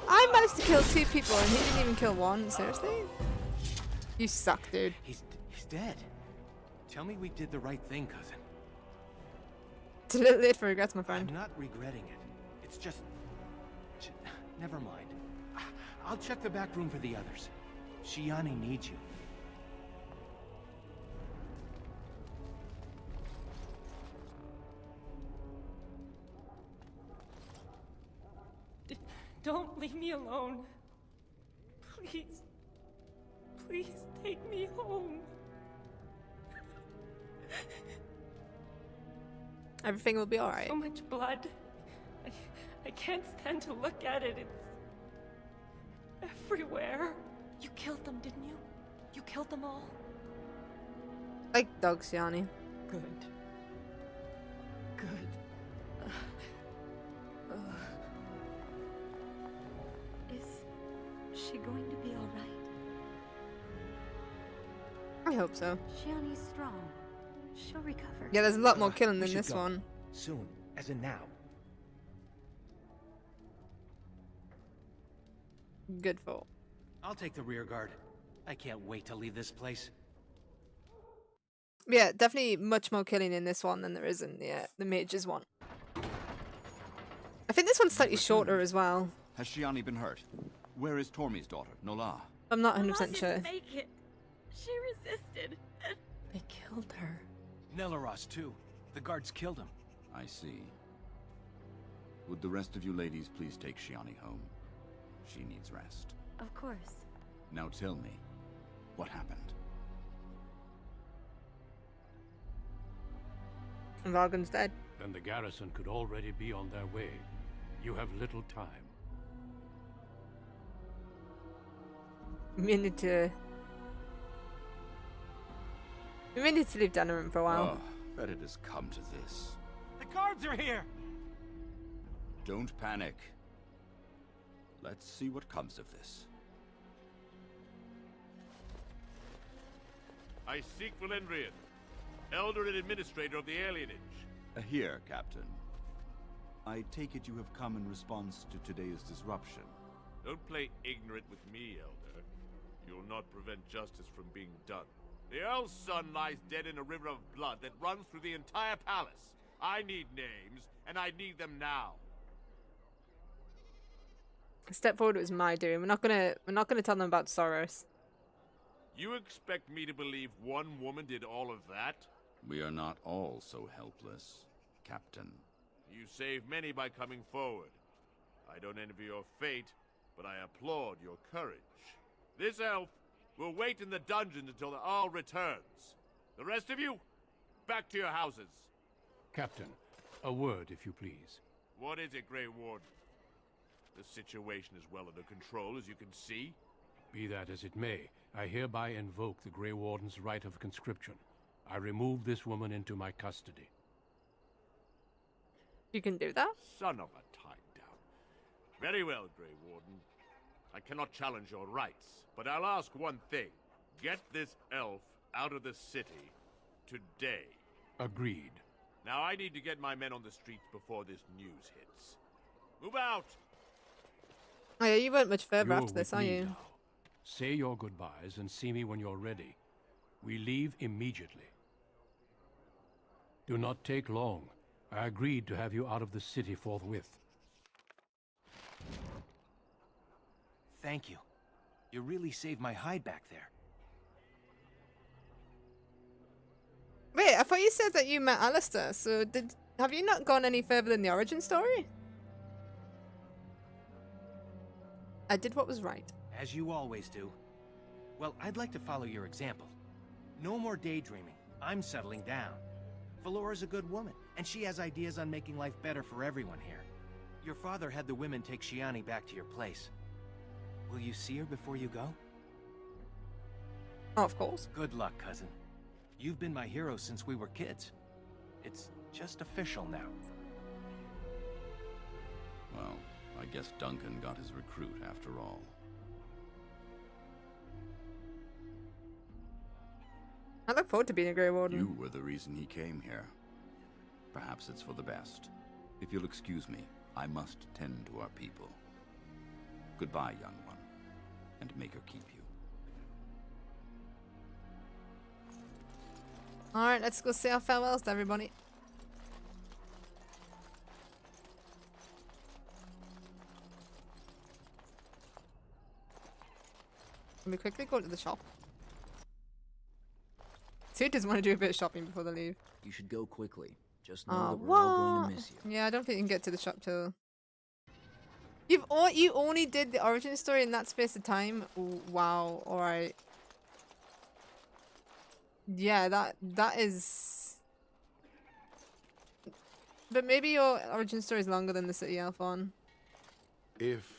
I managed to kill 2 people and he didn't even kill 1. Seriously? You suck, dude. He's dead. Tell me we did the right thing, cousin. It's a little late for regrets, my friend. I'm not regretting it. It's just... Never mind. I'll check the back room for the others. Shiani needs you. Don't leave me alone. Please. Please take me home. Everything will be alright. So much blood. I can't stand to look at it. It's everywhere. You killed them, didn't you? You killed them all? Like dogs, Yanni. Good. Good. Is she going to be alright? I hope so. Shiani's strong. She'll recover. Yeah, there's a lot more killing than this one. Soon, as in now. Good for. I'll take the rear guard. I can't wait to leave this place. Yeah, definitely much more killing in this one than there is in the mages one. I think this one's slightly shorter as well. Has Shiani been hurt? Where is Tormi's daughter, Nola? I'm not 100% sure. Make it. She resisted. They killed her. Nelaros, too. The guards killed him. I see. Would the rest of you ladies please take Shiani home? She needs rest. Of course. Now tell me, what happened? Vargun's dead. Then the garrison could already be on their way. You have little time. We need to leave Denerim for a while. Oh, that it has come to this. The guards are here! Don't panic. Let's see what comes of this. I seek Valendrian, Elder and Administrator of the Alienage. Here, Captain. I take it you have come in response to today's disruption. Don't play ignorant with me, Elder. You'll not prevent justice from being done. The Earl's son lies dead in a river of blood that runs through the entire palace. I need names, and I need them now. Step forward was my doing. We're not gonna tell them about Soros. You expect me to believe one woman did all of that? We are not all so helpless, Captain. You saved many by coming forward. I don't envy your fate, but I applaud your courage. This elf will wait in the dungeons until the Earl returns. The rest of you, back to your houses. Captain, a word, if you please. What is it, Grey Warden? The situation is well under control, as you can see. Be that as it may, I hereby invoke the Grey Warden's right of conscription. I remove this woman into my custody. You can do that? Son of a tie-down. Very well, Grey Warden. I cannot challenge your rights, but I'll ask one thing. Get this elf out of the city today. Agreed. Now I need to get my men on the streets before this news hits. Move out! Oh yeah, you weren't much further You're after this, with are me you? now. Say your goodbyes and see me when you're ready. We leave immediately. Do not take long. I agreed to have you out of the city forthwith. Thank you. You really saved my hide back there. Wait, I thought you said that you met Alistair, so have you not gone any further than the origin story? I did what was right. As you always do. Well, I'd like to follow your example. No more daydreaming. I'm settling down. Valora's a good woman, and she has ideas on making life better for everyone here. Your father had the women take Shiani back to your place. Will you see her before you go? Oh, of course. Good luck, cousin. You've been my hero since we were kids. It's just official now. Well, I guess Duncan got his recruit after all. I look forward to being a Grey Warden. You were the reason he came here. Perhaps it's for the best. If you'll excuse me, I must tend to our people. Goodbye, young one, and make her keep you. Alright, let's go say our farewells to everybody. Let me quickly go to the shop. Sue doesn't want to do a bit of shopping before they leave. You should go quickly. Just know that we're what? all going to miss you. Yeah, I don't think you can get to the shop till... You only did the origin story in that space of time? Wow, alright. Yeah, that is... But maybe your origin story is longer than the City Elf one. If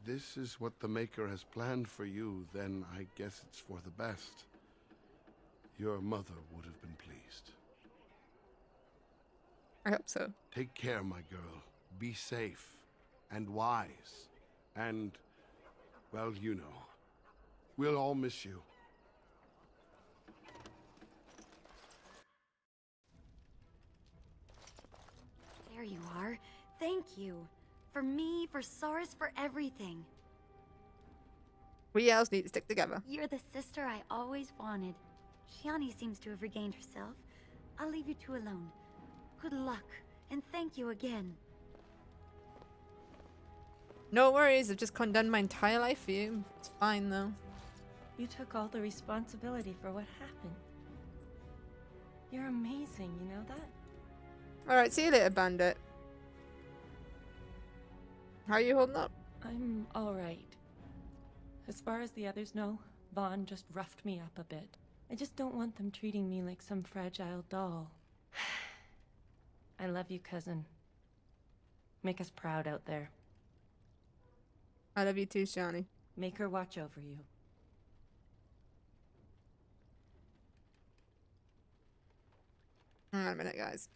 this is what the Maker has planned for you, then I guess it's for the best. Your mother would have been pleased. I hope so. Take care, my girl. Be safe and wise. And, well, you know. We'll all miss you. There you are. Thank you. For me, for Soris, for everything. We elves need to stick together. You're the sister I always wanted. Shiani seems to have regained herself. I'll leave you two alone. Good luck, and thank you again. No worries, I've just condemned my entire life for you. It's fine, though. You took all the responsibility for what happened. You're amazing, you know that? Alright, see you later, Bandit. How are you holding up? I'm alright. As far as the others know, Vaughn just roughed me up a bit. I just don't want them treating me like some fragile doll. I love you, cousin. Make us proud out there. I love you too, Shani. Make her watch over you. Hang on a minute, guys.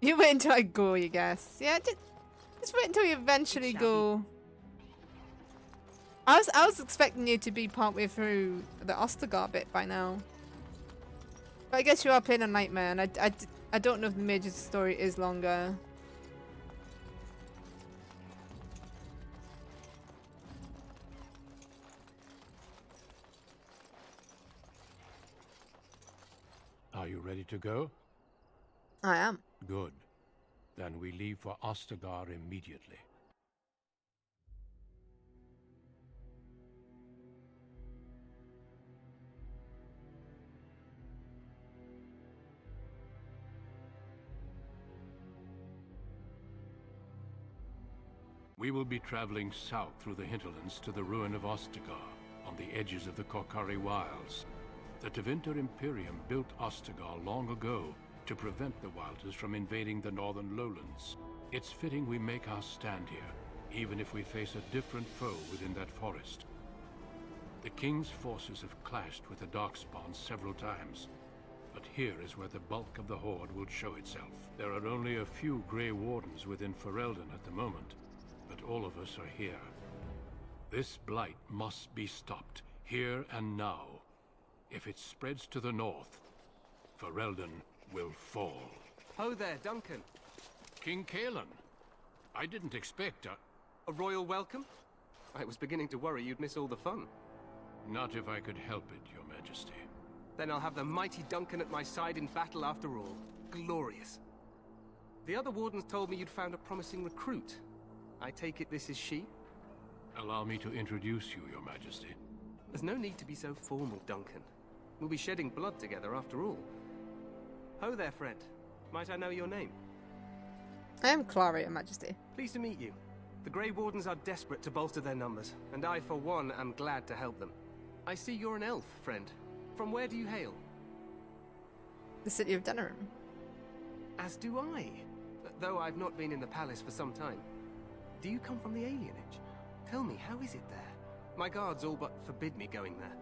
You wait until I go, you guess. Yeah, just wait until you eventually go. I was expecting you to be partway through the Ostagar bit by now. But I guess you are playing a Nightmare, and I don't know if the major story is longer. Are you ready to go? I am. Good. Then we leave for Ostagar immediately. We will be traveling south through the hinterlands to the ruin of Ostagar, on the edges of the Korkari Wilds. The Tevinter Imperium built Ostagar long ago to prevent the Wilders from invading the northern lowlands. It's fitting we make our stand here, even if we face a different foe within that forest. The King's forces have clashed with the Darkspawn several times, but here is where the bulk of the Horde will show itself. There are only a few Grey Wardens within Ferelden at the moment, but all of us are here. This blight must be stopped, here and now. If it spreads to the north, Ferelden will fall. Ho there, Duncan. King Kalen. I didn't expect a royal welcome? I was beginning to worry you'd miss all the fun. Not if I could help it, Your Majesty. Then I'll have the mighty Duncan at my side in battle after all. Glorious. The other wardens told me you'd found a promising recruit. I take it this is she? Allow me to introduce you, Your Majesty. There's no need to be so formal, Duncan. We'll be shedding blood together after all. Ho there, friend. Might I know your name? I am Clara, Your Majesty. Pleased to meet you. The Grey Wardens are desperate to bolster their numbers, and I, for one, am glad to help them. I see you're an elf, friend. From where do you hail? The city of Denerim. As do I, though I've not been in the palace for some time. Do you come from the alienage? Tell me, how is it there? My guards all but forbid me going there.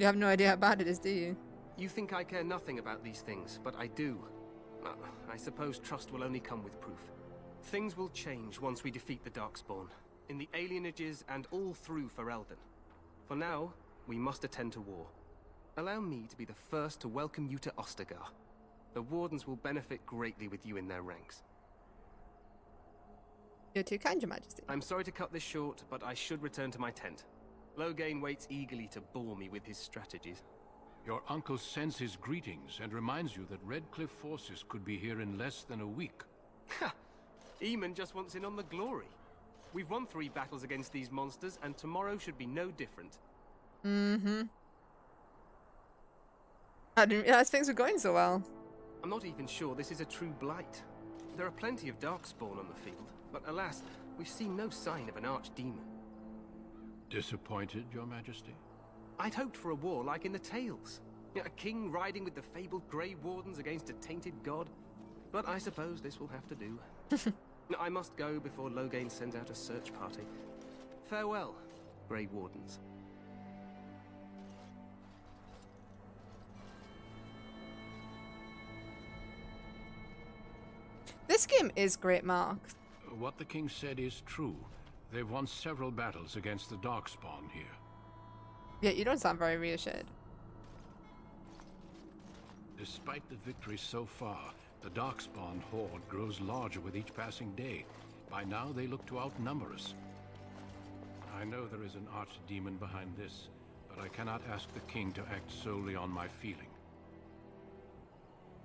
You have no idea how bad it is, do you? You think I care nothing about these things, but I do. I suppose trust will only come with proof. Things will change once we defeat the Darkspawn, in the alienages and all through Ferelden. For now, we must attend to war. Allow me to be the first to welcome you to Ostagar. The Wardens will benefit greatly with you in their ranks. You're too kind, Your Majesty. I'm sorry to cut this short, but I should return to my tent. Loghain waits eagerly to bore me with his strategies. Your uncle sends his greetings and reminds you that Redcliffe forces could be here in less than a week. Ha! Eamon just wants in on the glory. We've won 3 battles against these monsters, and tomorrow should be no different. Mm-hmm. I didn't realize things were going so well. I'm not even sure this is a true blight. There are plenty of darkspawn on the field, but alas, we've seen no sign of an archdemon. Disappointed, Your Majesty? I'd hoped for a war like in the tales. A king riding with the fabled Grey Wardens against a tainted god. But I suppose this will have to do. I must go before Loghain sends out a search party. Farewell, Grey Wardens. This game is great, Mark. What the king said is true. They've won several battles against the darkspawn here. Yeah, you don't sound very reassured. Despite the victories so far, the darkspawn horde grows larger with each passing day. By now, they look to outnumber us. I know there is an archdemon behind this, but I cannot ask the king to act solely on my feeling.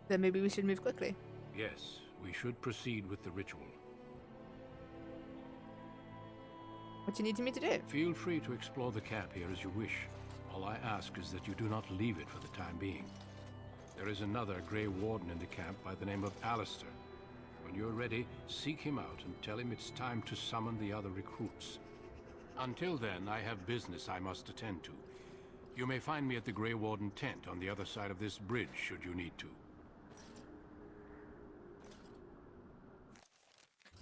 Then maybe we should move quickly. Yes, we should proceed with the ritual. What do you need me to do? Feel free to explore the camp here as you wish. All I ask is that you do not leave it for the time being. There is another Grey Warden in the camp by the name of Alistair. When you're ready, seek him out and tell him it's time to summon the other recruits. Until then, I have business I must attend to. You may find me at the Grey Warden tent on the other side of this bridge, should you need to.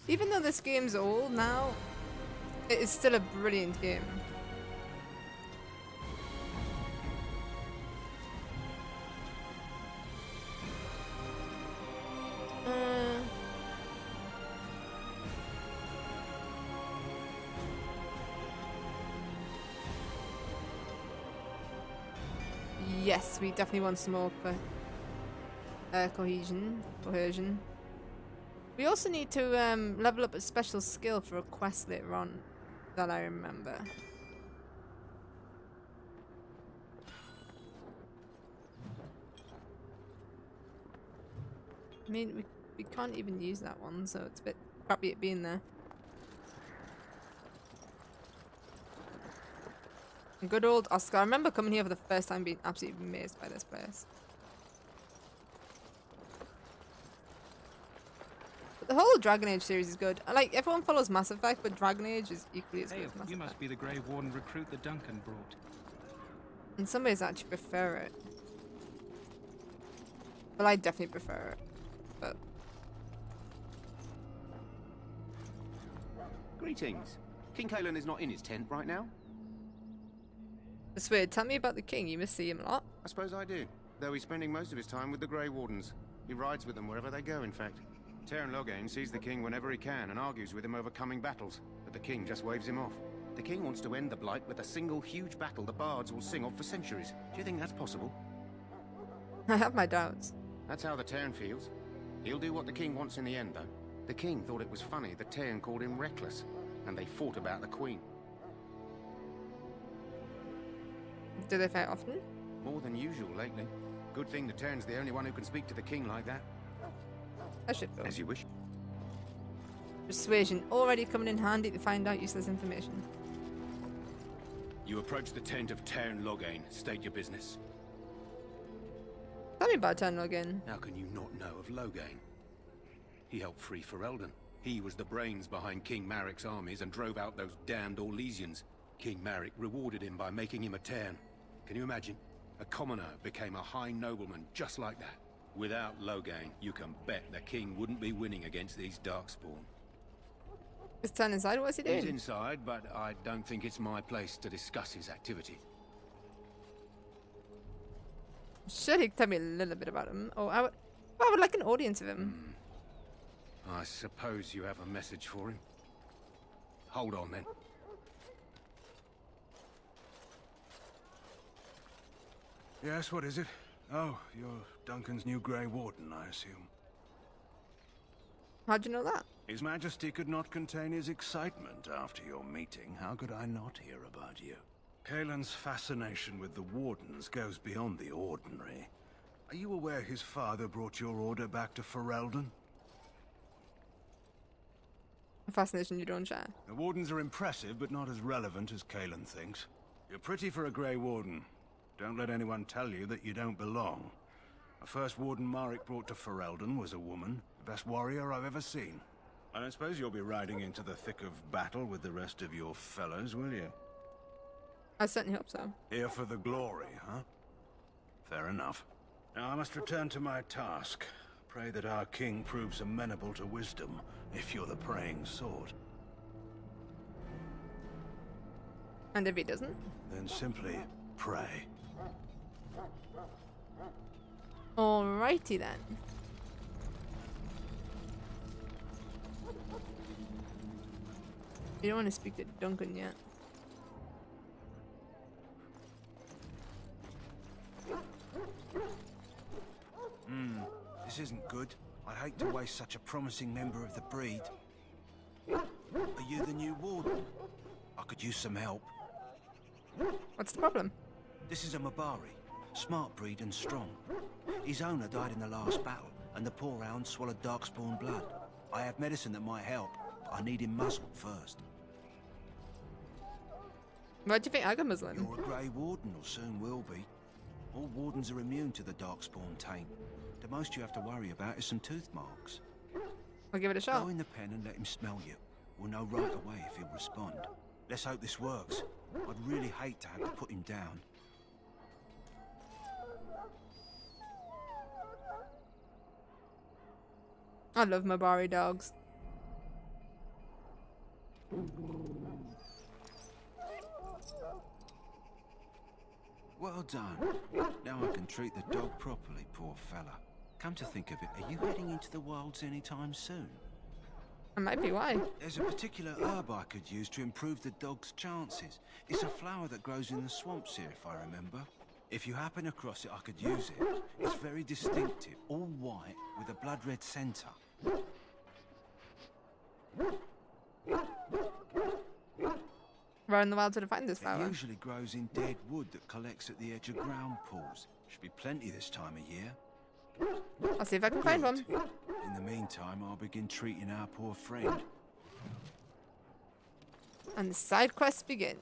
Even though this game's old now, it is still a brilliant game. Yes, we definitely want some more cohesion. We also need to level up a special skill for a quest later on that I remember. I mean, we can't even use that one, so it's a bit crappy it being there. And good old Oscar. I remember coming here for the first time being absolutely amazed by this place. But the whole Dragon Age series is good. I like, everyone follows Mass Effect, but Dragon Age is equally as good as Mass Effect. You must be the Grey Warden recruit that Duncan brought. In some ways, I actually prefer it. Well, I definitely prefer it. But Greetings. King Kaelin is not in his tent right now? It's weird. Tell me about the king. You must see him a lot. I suppose I do, though he's spending most of his time with the Grey Wardens. He rides with them wherever they go, in fact. Teyrn Loghain sees the king whenever he can and argues with him over coming battles, but the king just waves him off. The king wants to end the Blight with a single huge battle the bards will sing of for centuries. Do you think that's possible? I have my doubts. That's how the Teyrn feels. He'll do what the king wants in the end, though. The king thought it was funny that Teyrn called him reckless, and they fought about the queen. Do they fight often? More than usual lately. Good thing the Teyrn's the only one who can speak to the king like that. I should go. As you wish. Persuasion already coming in handy to find out useless information. You approach the tent of Teyrn Loghain. State your business. Tell me about Teyrn Loghain. How can you not know of Loghain? He helped free Ferelden. He was the brains behind King Maric's armies and drove out those damned Orlesians. King Maric rewarded him by making him a Teyrn. Can you imagine? A commoner became a high nobleman just like that. Without Loghain, you can bet the king wouldn't be winning against these darkspawn. Is Teyrn inside? What's he doing? He's inside, but I don't think it's my place to discuss his activity. Should he tell me a little bit about him? Oh, I would like an audience of him. I suppose you have a message for him. Hold on, then. Yes, what is it? Oh, you're Duncan's new Grey Warden, I assume. How'd you know that? His Majesty could not contain his excitement after your meeting. How could I not hear about you? Kaelin's fascination with the Wardens goes beyond the ordinary. Are you aware his father brought your order back to Ferelden? A fascination you don't share. The Wardens are impressive, but not as relevant as Kaelin thinks. You're pretty for a Grey Warden. Don't let anyone tell you that you don't belong. The first Warden Marek brought to Ferelden was a woman, the best warrior I've ever seen. I don't suppose you'll be riding into the thick of battle with the rest of your fellows, will you? I certainly hope so. Here for the glory, huh? Fair enough. Now I must return to my task. Pray that our king proves amenable to wisdom, if you're the praying sort. And if he doesn't? Then simply pray. Alrighty then. You don't want to speak to Duncan yet. This isn't good. I hate to waste such a promising member of the breed. Are you the new warden? I could use some help. What's the problem? This is a Mabari. Smart breed and strong. His owner died in the last battle, and the poor hound swallowed darkspawn blood. I have medicine that might help. I need him muzzled first. Why do you think I got muzzled? You're a Grey Warden, or soon will be. All wardens are immune to the darkspawn taint. The most you have to worry about is some tooth marks. I'll give it a shot. Go in the pen and let him smell you. We'll know right away if he'll respond. Let's hope this works. I'd really hate to have to put him down. I love Mabari dogs. Well done. Now I can treat the dog properly, poor fella. Come to think of it, are you heading into the wilds anytime soon? I might be, why? There's a particular herb I could use to improve the dog's chances. It's a flower that grows in the swamps here, if I remember. If you happen across it, I could use it. It's very distinctive, all white, with a blood-red centre. Where in the wild did I find this flower? It usually grows in dead wood that collects at the edge of ground pools. Should be plenty this time of year. I'll see if I can find one. In the meantime, I'll begin treating our poor friend. And the side quests begin.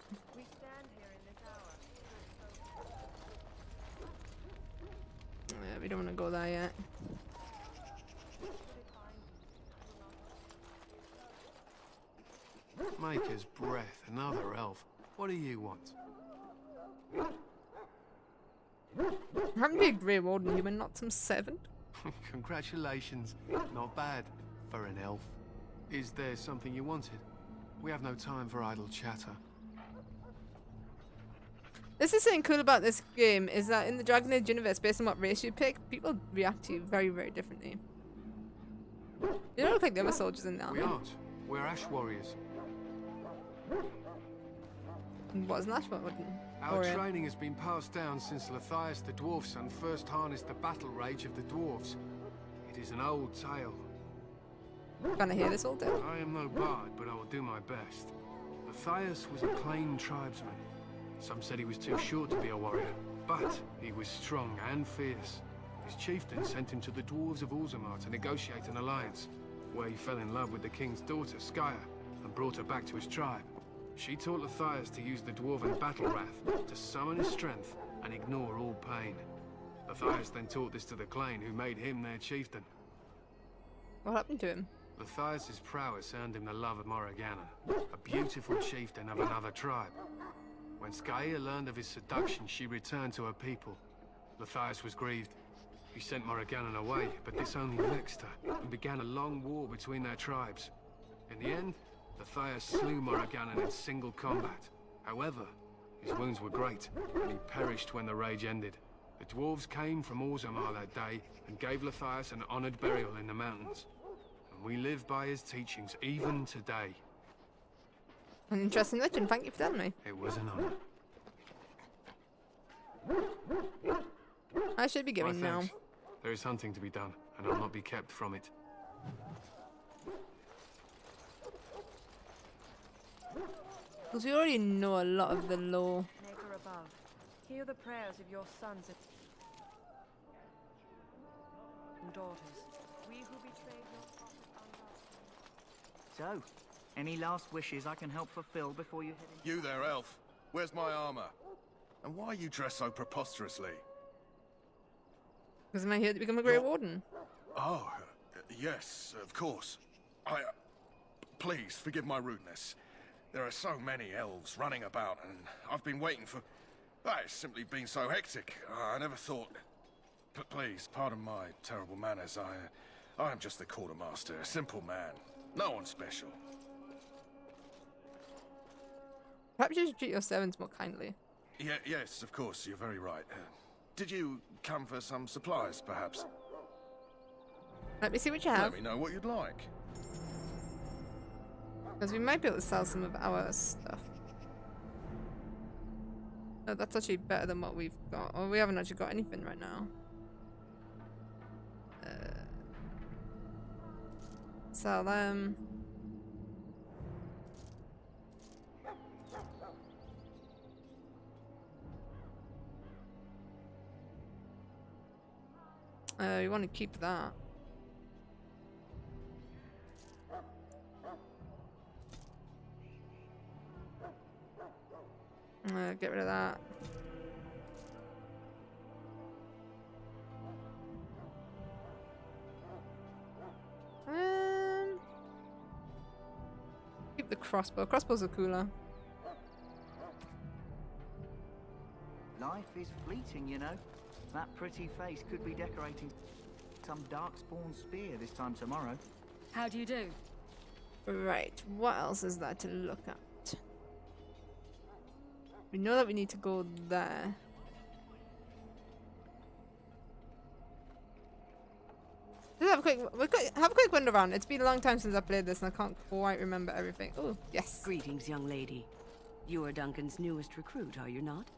Yeah, we don't want to go there yet. Maker's breath, another elf. What do you want? Haven't you been a Grey Warden human, not some servant? Congratulations. Not bad for an elf. Is there something you wanted? We have no time for idle chatter. This is something cool about this game, is that in the Dragon Age universe, based on what race you pick, people react to you very, very differently. You don't look like the other soldiers in the army. We aren't. We're Ash Warriors. What is an Ash Warden? Our training has been passed down since Lathias the Dwarf Son first harnessed the battle rage of the dwarves. It is an old tale. Gonna hear this all day. I am no bard, but I will do my best. Lathias was a plain tribesman. Some said he was too short to be a warrior, but he was strong and fierce. His chieftain sent him to the dwarves of Orzammar to negotiate an alliance, where he fell in love with the king's daughter, Skya, and brought her back to his tribe. She taught Lathias to use the dwarven battle wrath to summon his strength and ignore all pain. Lathias then taught this to the Clane, who made him their chieftain. What happened to him? Lathias' prowess earned him the love of Morrigannon, a beautiful chieftain of another tribe. When Skya learned of his seduction, she returned to her people. Lathias was grieved. He sent Morrigannon away, but this only vexed her, and began a long war between their tribes. In the end, Lathias slew Morrigannon in single combat. However, his wounds were great, and he perished when the rage ended. The dwarves came from Orzammar that day, and gave Lathias an honored burial in the mountains. And we live by his teachings, even today. An interesting legend, thank you for telling me. It was an honor. I should be giving now. There is hunting to be done, and I'll not be kept from it. Because we already know a lot of the lore Hear the prayers of your sons and daughters. We who betrayed your prophet So, any last wishes I can help fulfill before you head in? You there, elf. Where's my armor? And why are you dressed so preposterously? Because am I here to become a Grey Warden? Oh, yes, of course. Please, forgive my rudeness. There are so many elves running about, and I've been waiting for... It's simply been so hectic. I never thought... Please, pardon my terrible manners. I am just the quartermaster, a simple man. No one special. Perhaps you should treat your servants more kindly. Yes, of course, you're very right. Did you come for some supplies, perhaps? Let me see what you have. Let me know what you'd like. Because we might be able to sell some of our stuff. Oh, that's actually better than what we've got. Oh, we haven't actually got anything right now. Sell them. We want to keep that. Get rid of that. Keep the crossbow. Crossbows are cooler. Life is fleeting, you know. That pretty face could be decorating some darkspawn spear this time tomorrow. How do you do? Right, what else is there to look at? We know that we need to go there. Just have a quick wander around. It's been a long time since I played this and I can't quite remember everything. Oh, yes. Greetings, young lady. You are Duncan's newest recruit, are you not?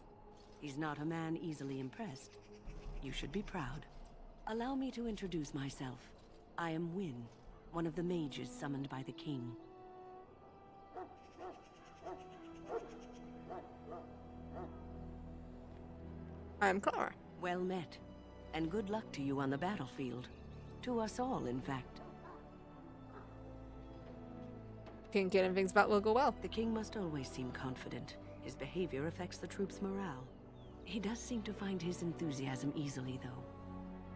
He's not a man easily impressed. You should be proud. Allow me to introduce myself. I am Wynne, one of the mages summoned by the king. I am Clara. Well met. And good luck to you on the battlefield. To us all, in fact. King getting things back will go well. The king must always seem confident. His behavior affects the troops' morale. He does seem to find his enthusiasm easily, though.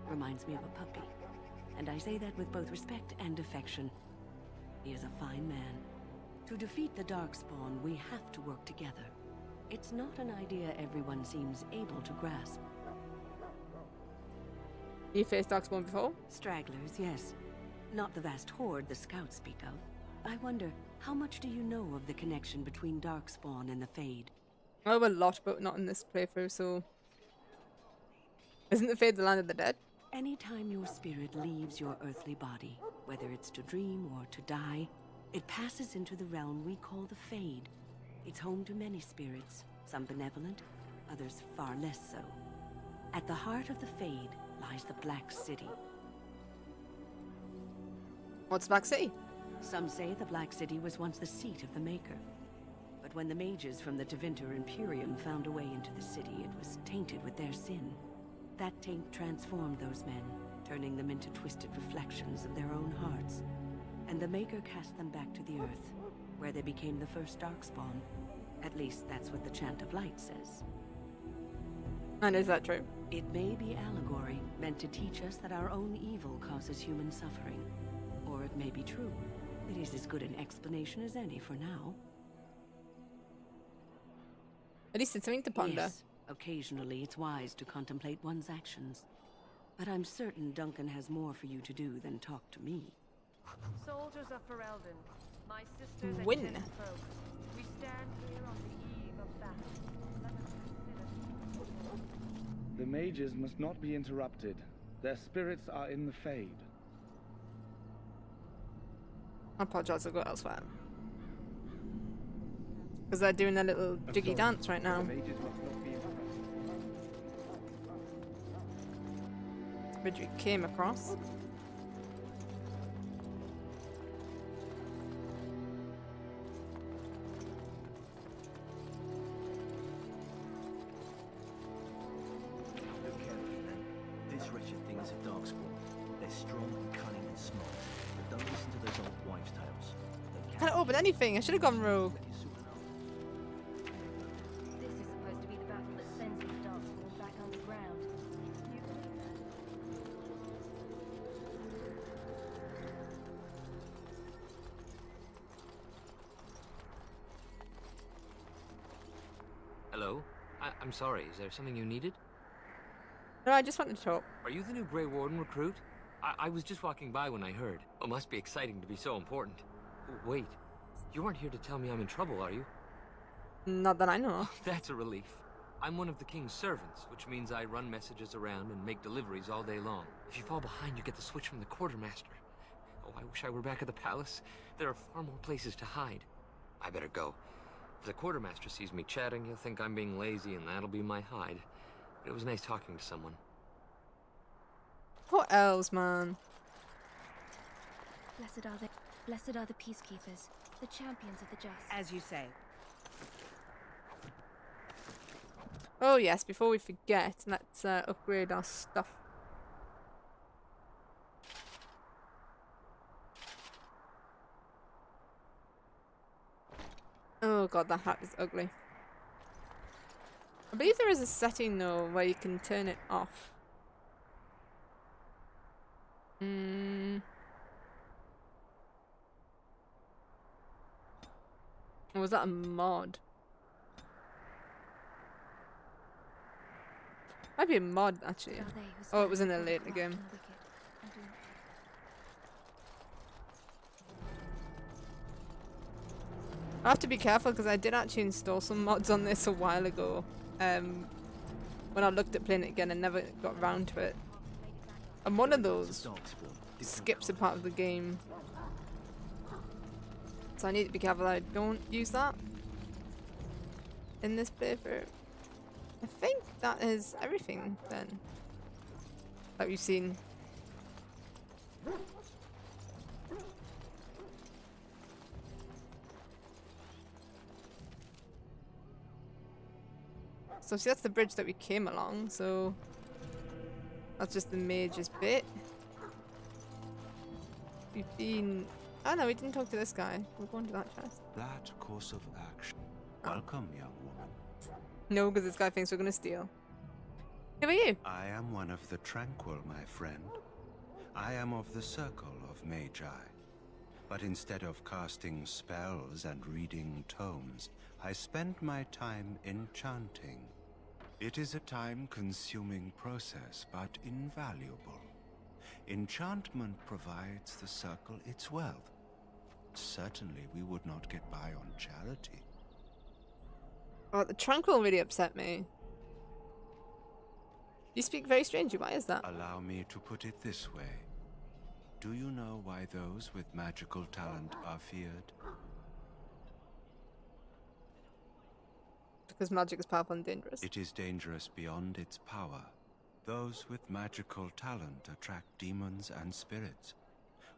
Reminds me of a puppy. And I say that with both respect and affection. He is a fine man. To defeat the Darkspawn, we have to work together. It's not an idea everyone seems able to grasp. You faced Darkspawn before? Stragglers, yes. Not the vast horde the scouts speak of. I wonder, how much do you know of the connection between Darkspawn and the Fade? I know a lot, but not in this playthrough, so... Isn't the Fade the land of the dead? Anytime your spirit leaves your earthly body, whether it's to dream or to die, it passes into the realm we call the Fade. It's home to many spirits, some benevolent, others far less so. At the heart of the Fade lies the Black City. What's Black City? Some say the Black City was once the seat of the Maker. But when the mages from the Tevinter Imperium found a way into the city, it was tainted with their sin. That taint transformed those men, turning them into twisted reflections of their own hearts. And the Maker cast them back to the Earth, where they became the first Darkspawn. At least that's what the Chant of Light says. And is that true? It may be allegory, meant to teach us that our own evil causes human suffering. Or it may be true. It is as good an explanation as any for now. At least it's something to ponder. Yes, occasionally it's wise to contemplate one's actions. But I'm certain Duncan has more for you to do than talk to me. Soldiers of Ferelden, my sisters and Win. kinsfolk, we stand here on the eve of battle. Let us consider. The mages must not be interrupted. Their spirits are in the Fade. I apologize, I'll go elsewhere. Because they're doing their little jiggy dance right now. Bridge we came across. strong and cunning and smart, but don't listen to those old wives' tales. They Can't open anything. I should have gone rogue. This is supposed to be the battle that sends these darkspawn back underground. Hello? I'm sorry, is there something you needed? No, I just wanted to talk. Are you the new Grey Warden recruit? I was just walking by when I heard. It must be exciting to be so important. Wait, you aren't here to tell me I'm in trouble, are you? Not that I know of. That's a relief. I'm one of the king's servants, which means I run messages around and make deliveries all day long. If you fall behind, you get the switch from the quartermaster. Oh, I wish I were back at the palace. There are far more places to hide. I better go. If the quartermaster sees me chatting, he'll think I'm being lazy, and that'll be my hide. But it was nice talking to someone. Poor elves, man. Blessed are the peacekeepers, the champions of the just. As you say. Oh yes, before we forget, let's upgrade our stuff. Oh god, that hat is ugly. I believe there is a setting though where you can turn it off. Or was that a mod? Might be a mod actually. Oh, it was in the later game. I have to be careful because I did actually install some mods on this a while ago. When I looked at playing it again and never got around to it. And one of those skips a part of the game. So I need to be careful that I don't use that in this playthrough. I think that is everything then that we've seen. So see, that's the bridge that we came along, so that's just the mage's bit. We've been... Oh no, we didn't talk to this guy. We're going to that chest. That course of action. Welcome, young woman. No, because this guy thinks we're going to steal. Who are you? I am one of the tranquil, my friend. I am of the circle of Magi. But instead of casting spells and reading tomes, I spend my time enchanting. It is a time-consuming process, but invaluable. Enchantment provides the circle its wealth. Certainly we would not get by on charity. Oh, the tranquil really upset me. You speak very strangely, why is that? Allow me to put it this way. Do you know why those with magical talent are feared? Because magic is powerful and dangerous. It is dangerous beyond its power. Those with magical talent attract demons and spirits.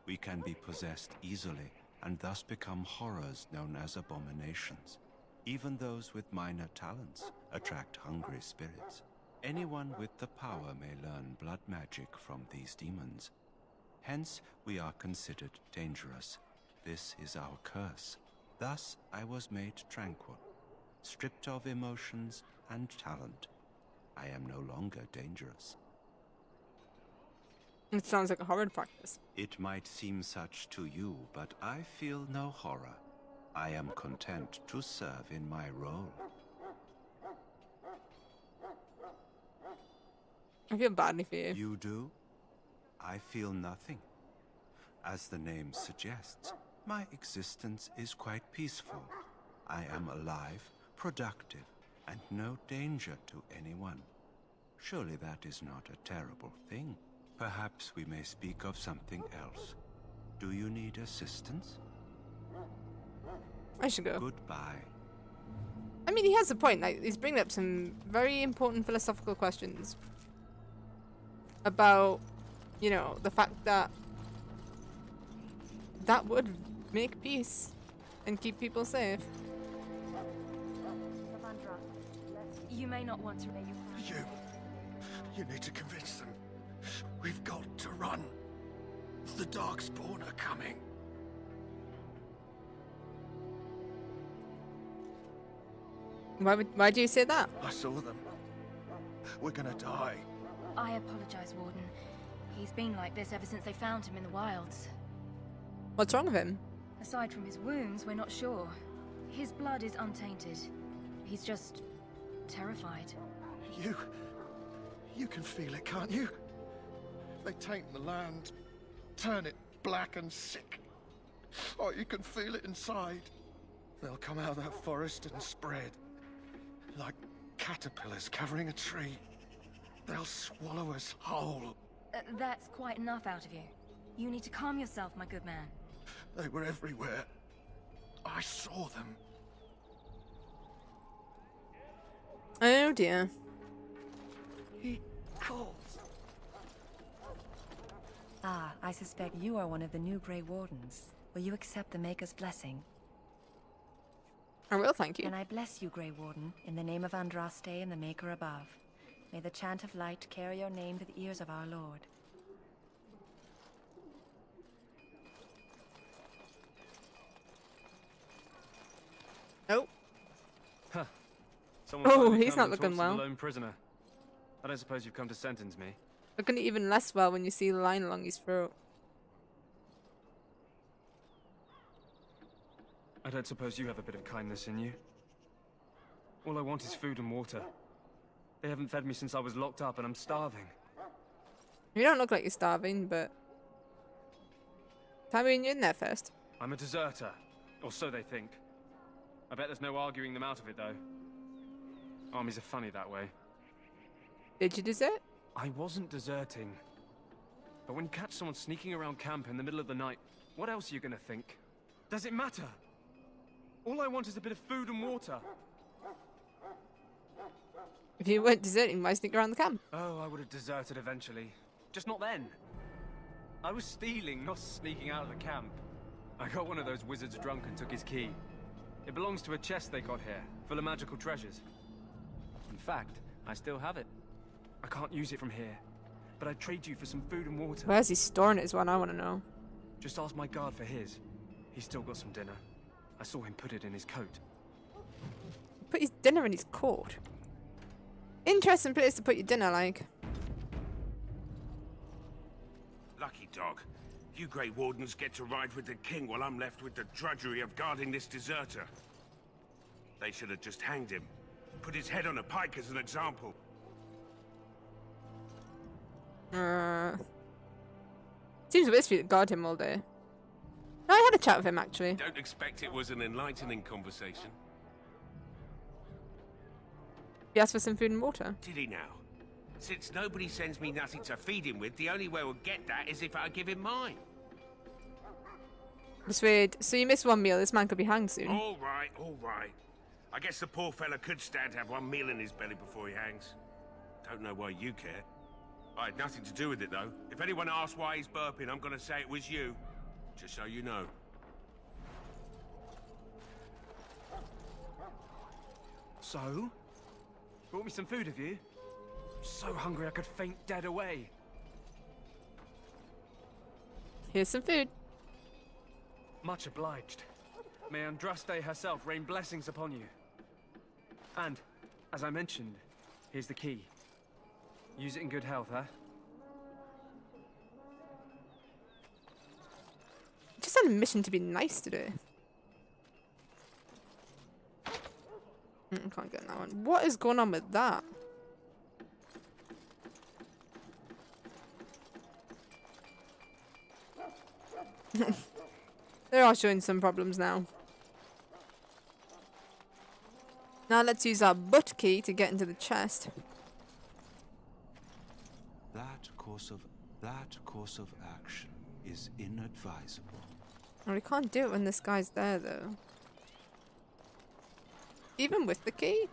We can be possessed easily, and thus become horrors known as abominations. Even those with minor talents attract hungry spirits. Anyone with the power may learn blood magic from these demons. Hence, we are considered dangerous. This is our curse. Thus, I was made tranquil, stripped of emotions and talent. I am no longer dangerous. It sounds like a horror practice. It might seem such to you, but I feel no horror. I am content to serve in my role. I feel badly for you. You do? I feel nothing. As the name suggests, my existence is quite peaceful. I am alive, productive, and no danger to anyone. Surely that is not a terrible thing. Perhaps we may speak of something else. Do you need assistance? I should go. Goodbye. I mean, he has a point. Like, he's bringing up some very important philosophical questions about, you know, the fact that that would make peace and keep people safe. You may not want to. You need to convince them. We've got to run. The Darkspawn are coming. Why do you say that? I saw them. We're gonna die. I apologize, Warden. He's been like this ever since they found him in the wilds. What's wrong with him? Aside from his wounds, we're not sure. His blood is untainted. He's just terrified. You can feel it, can't you? They taint the land, turn it black and sick. Oh, you can feel it inside. They'll come out of that forest and spread. Like caterpillars covering a tree. They'll swallow us whole. That's quite enough out of you. You need to calm yourself, my good man. They were everywhere. I saw them. Oh dear. He calls. Ah, I suspect you are one of the new Grey Wardens. Will you accept the Maker's blessing? I will, thank you. And I bless you, Grey Warden, in the name of Andraste and the Maker above. May the Chant of Light carry your name to the ears of our Lord. Oh. Huh. Someone Oh, finally he's comes not and looking talks to well. the lone prisoner. I don't suppose you've come to sentence me. Looking even less well when you see the line along his throat. I don't suppose you have a bit of kindness in you. All I want is food and water. They haven't fed me since I was locked up and I'm starving. You don't look like you're starving, but... Tell me when you're in there first. I'm a deserter. Or so they think. I bet there's no arguing them out of it, though. Armies are funny that way. Did you desert? I wasn't deserting. But when you catch someone sneaking around camp in the middle of the night, what else are you gonna think? Does it matter? All I want is a bit of food and water. If you weren't deserting, why sneak around the camp? Oh, I would have deserted eventually. Just not then. I was stealing, not sneaking out of the camp. I got one of those wizards drunk and took his key. It belongs to a chest they got here, full of magical treasures. In fact, I still have it. I can't use it from here, but I'd trade you for some food and water. Where's he storing it is what I want to know. Just ask my guard for his. He's still got some dinner. I saw him put it in his coat. Put his dinner in his coat? Interesting place to put your dinner, like. Lucky dog. You Grey Wardens get to ride with the king while I'm left with the drudgery of guarding this deserter. They should have just hanged him. Put his head on a pike as an example. Seems a bit for you to guard him all day. No, I had a chat with him, actually. Don't expect it was an enlightening conversation. He asked for some food and water. Did he now? Since nobody sends me nothing to feed him with, the only way we'll get that is if I give him mine. Persuade. So you missed one meal. This man could be hanged soon. All right, all right. I guess the poor fella could stand to have one meal in his belly before he hangs. Don't know why you care. I had nothing to do with it, though. If anyone asks why he's burping, I'm gonna say it was you. Just so you know. So? Brought me some food, have you? So hungry I could faint dead away. Here's some food. Much obliged. May Andraste herself rain blessings upon you. And, as I mentioned, here's the key. Use it in good health, huh? Just on a mission to be nice today. Can't get that one. What is going on with that? They are showing some problems now. Now let's use our butt key to get into the chest. That course of action is inadvisable. Well, we can't do it when this guy's there, though. Even with the key?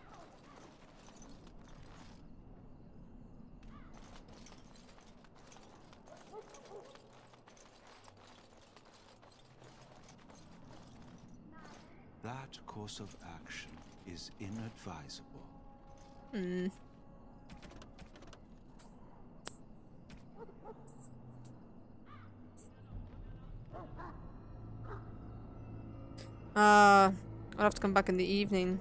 That course of action is inadvisable. Hmm. I'll have to come back in the evening.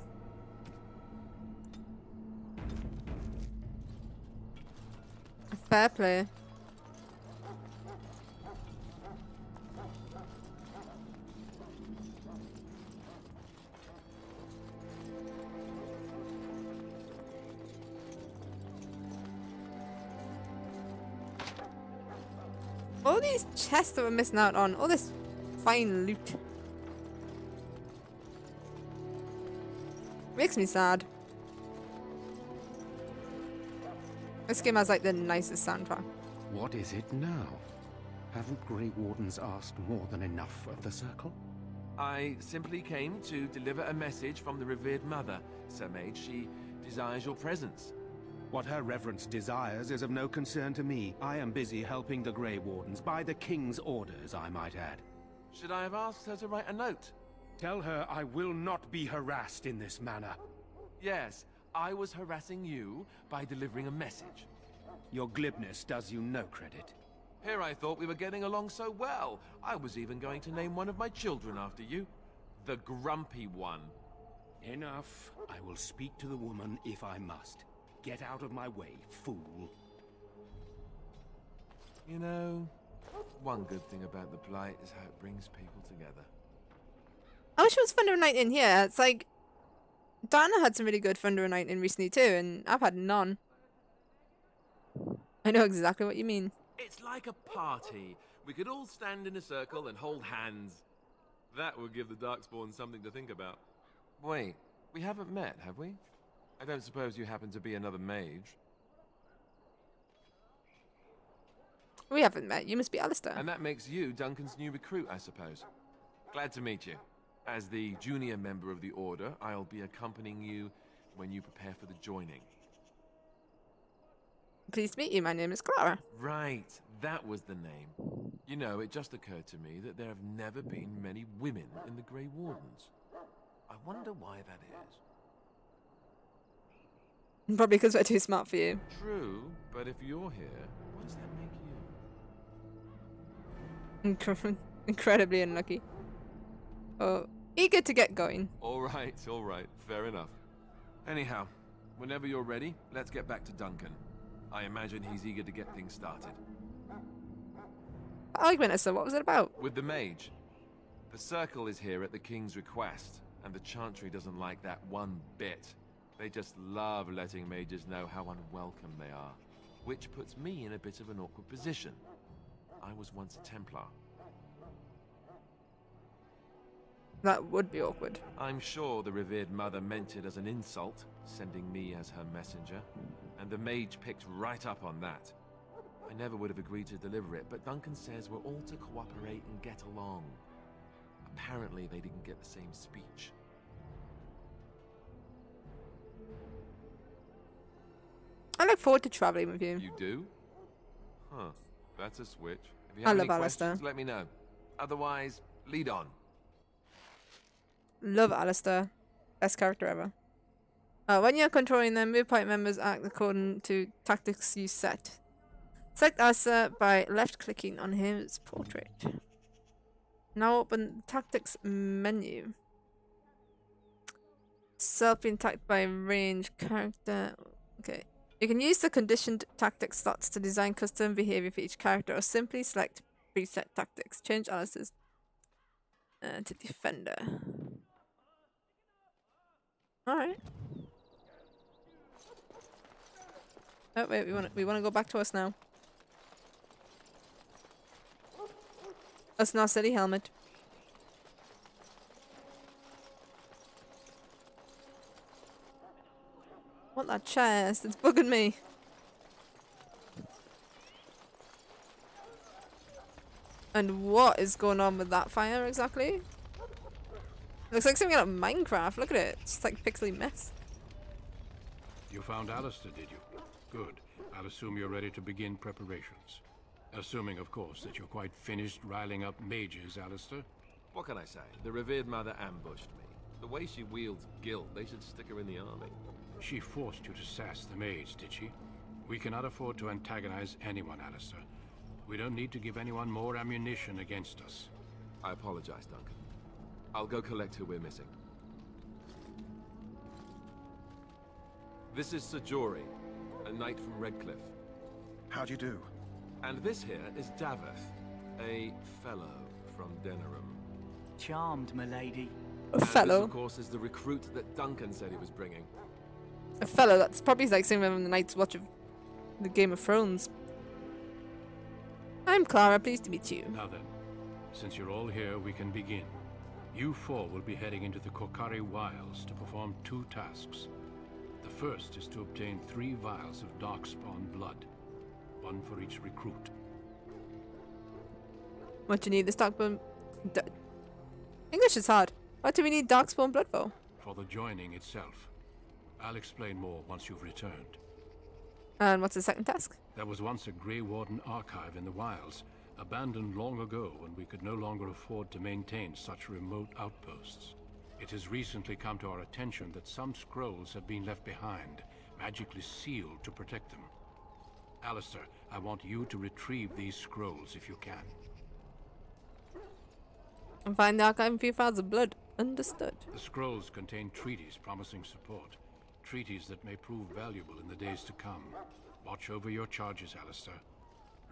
Fair play. All these chests that we're missing out on, all this fine loot. Makes me sad. This game has like the nicest soundtrack. What is it now? Haven't Grey Wardens asked more than enough of the Circle? I simply came to deliver a message from the revered mother, Sir Mage. She desires your presence. What her reverence desires is of no concern to me. I am busy helping the Grey Wardens, by the King's orders, I might add. Should I have asked her to write a note? Tell her I will not be harassed in this manner. Yes, I was harassing you by delivering a message. Your glibness does you no credit. Here I thought we were getting along so well. I was even going to name one of my children after you. The Grumpy One. Enough. I will speak to the woman if I must. Get out of my way, fool. You know, one good thing about the Blight is how it brings people together. I wish it was Thunder and Lightning here. It's like Diana had some really good Thunder and Lightning recently too, and I've had none. I know exactly what you mean. It's like a party. We could all stand in a circle and hold hands. That would give the Darkspawn something to think about. Wait, we haven't met, have we? I don't suppose you happen to be another mage? We haven't met. You must be Alistair. And that makes you Duncan's new recruit, I suppose. Glad to meet you. As the junior member of the Order, I'll be accompanying you when you prepare for the joining. Pleased to meet you. My name is Clara. Right, that was the name. You know, it just occurred to me that there have never been many women in the Grey Wardens. I wonder why that is. Probably because we're too smart for you. True, but if you're here, what does that make you? Incredibly unlucky. Oh, eager to get going. All right, fair enough. Anyhow, whenever you're ready, let's get back to Duncan. I imagine he's eager to get things started. Argument, so what was it about? With the mage. The Circle is here at the King's request, and the Chantry doesn't like that one bit. They just love letting mages know how unwelcome they are, which puts me in a bit of an awkward position. I was once a Templar. That would be awkward. I'm sure the revered mother meant it as an insult, sending me as her messenger, and the mage picked right up on that. I never would have agreed to deliver it, but Duncan says we're all to cooperate and get along. Apparently they didn't get the same speech. I look forward to traveling with you. You do? Huh. That's a switch. If you I have love any Alistair. questions, let me know. Otherwise, lead on. Love Alistair. Best character ever. When you're controlling them, move party members act according to tactics you set. Select Alistair by left-clicking on his portrait. Now open the tactics menu. Self being attacked by range character. Okay. You can use the conditioned tactics slots to design custom behavior for each character, or simply select preset tactics. Change Alistair's to defender. Alright. Oh wait, we want to go back to us now. Us now, silly helmet. What that chest? It's bugging me. And what is going on with that fire exactly? Looks like something out of Minecraft. Look at it. It's like pixely mess. You found Alistair, did you? Good. I'll assume you're ready to begin preparations. Assuming, of course, that you're quite finished riling up mages, Alistair. What can I say? The revered mother ambushed me. The way she wields guilt, they should stick her in the army. She forced you to sass the mage, did she? We cannot afford to antagonize anyone, Alistair. We don't need to give anyone more ammunition against us. I apologize, Duncan. I'll go collect who we're missing. This is Sajori, a knight from Redcliffe. How'd you do? And this here is Daveth, a fellow from Denerim. Charmed, milady. A and fellow? This, of course, is the recruit that Duncan said he was bringing. A fellow, that's probably like someone from the Night's Watch of the Game of Thrones. I'm Clara, pleased to meet you. Now then, since you're all here, we can begin. You four will be heading into the Kokari Wilds to perform 2 tasks. The first is to obtain 3 vials of Darkspawn blood, 1 for each recruit. What do you need this Darkspawn... English is hard. What do we need Darkspawn blood for? For the joining itself. I'll explain more once you've returned. And what's the second task? There was once a Grey Warden archive in the wilds, abandoned long ago when we could no longer afford to maintain such remote outposts. It has recently come to our attention that some scrolls have been left behind, magically sealed to protect them. Alistair, I want you to retrieve these scrolls if you can. And find the archive and few files of blood. Understood. The scrolls contain treaties promising support. Treaties that may prove valuable in the days to come. Watch over your charges, Alistair.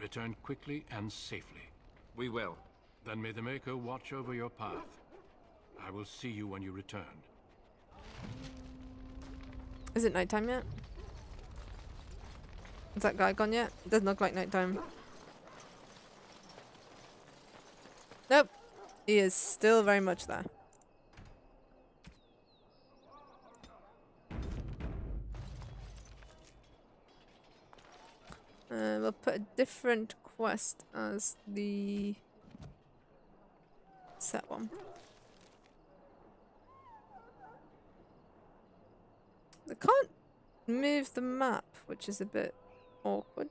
Return quickly and safely. We will. Then may the Maker watch over your path. I will see you when you return. Is it nighttime yet? Is that guy gone yet? It doesn't look like nighttime. Nope. He is still very much there. We'll put a different quest as the set one. I can't move the map, which is a bit awkward.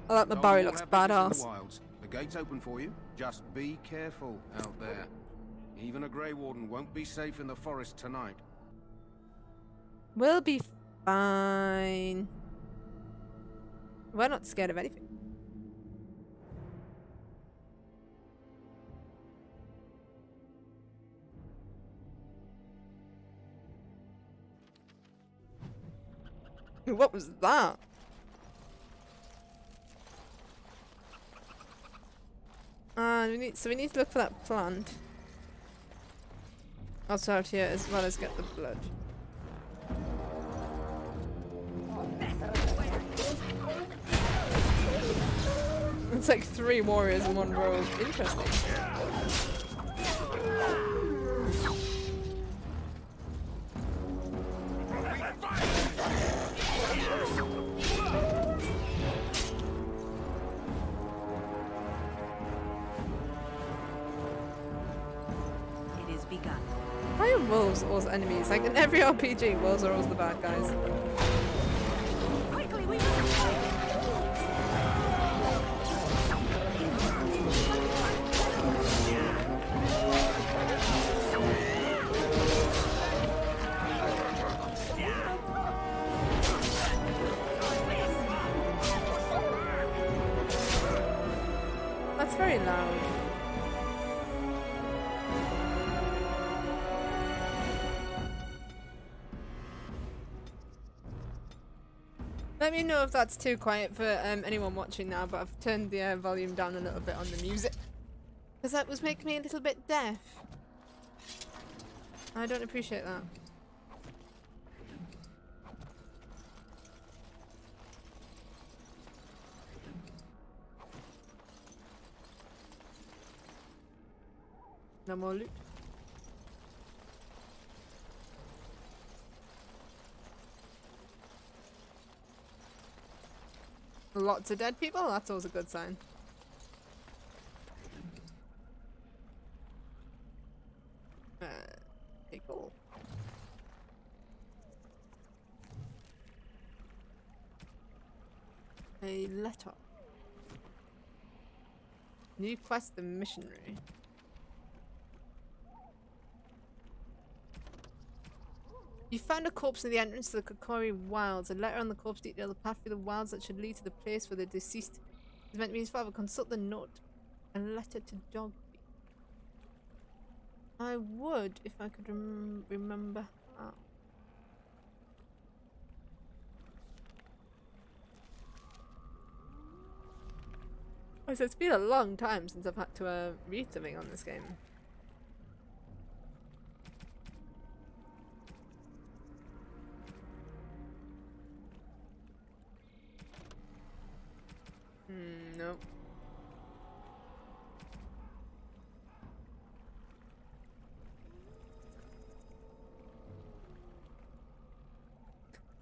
I like my Barry looks badass. The gate's open for you. Just be careful out there. Even a Grey Warden won't be safe in the forest tonight. We'll be fine. We're not scared of anything. What was that? We need to look for that plant. Also out here as well as get the blood. It's like 3 warriors in 1 row. Interesting. It is begun. Why are wolves always enemies? Like in every RPG, wolves are always the bad guys. Quickly, we must fight. That's very loud. Let me know if that's too quiet for anyone watching now, but I've turned the volume down a little bit on the music. Because that was making me a little bit deaf. I don't appreciate that. No more loot. Lots of dead people? That's always a good sign. Okay, cool. A letter. New quest, the missionary. You found a corpse near the entrance to the Kokori Wilds. A letter on the corpse detailed the path through the wilds that should lead to the place where the deceased is meant to be his father. Consult the note. A letter to Dogby. I would if I could remember how. So it's been a long time since I've had to read something on this game. Nope.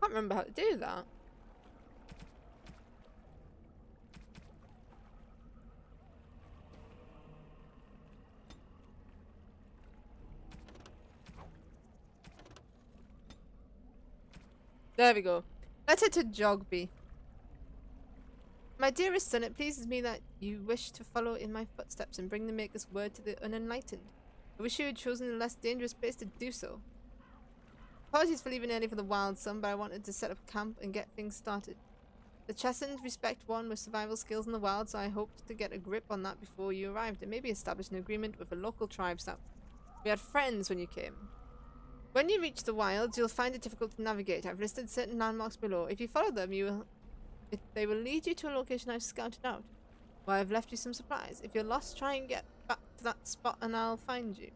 Can't remember how to do that. There we go. Letter to Jogby. My dearest son, it pleases me that you wish to follow in my footsteps and bring the Maker's word to the unenlightened. I wish you had chosen a less dangerous place to do so. Apologies for leaving early for the wild, son, but I wanted to set up camp and get things started. The chastened respect one with survival skills in the wild, so I hoped to get a grip on that before you arrived and maybe establish an agreement with the local tribes that we had friends when you came. When you reach the wilds, you'll find it difficult to navigate. I've listed certain landmarks below. If you follow them, they will lead you to a location I've scouted out, where I've left you some supplies. If you're lost, try and get back to that spot and I'll find you.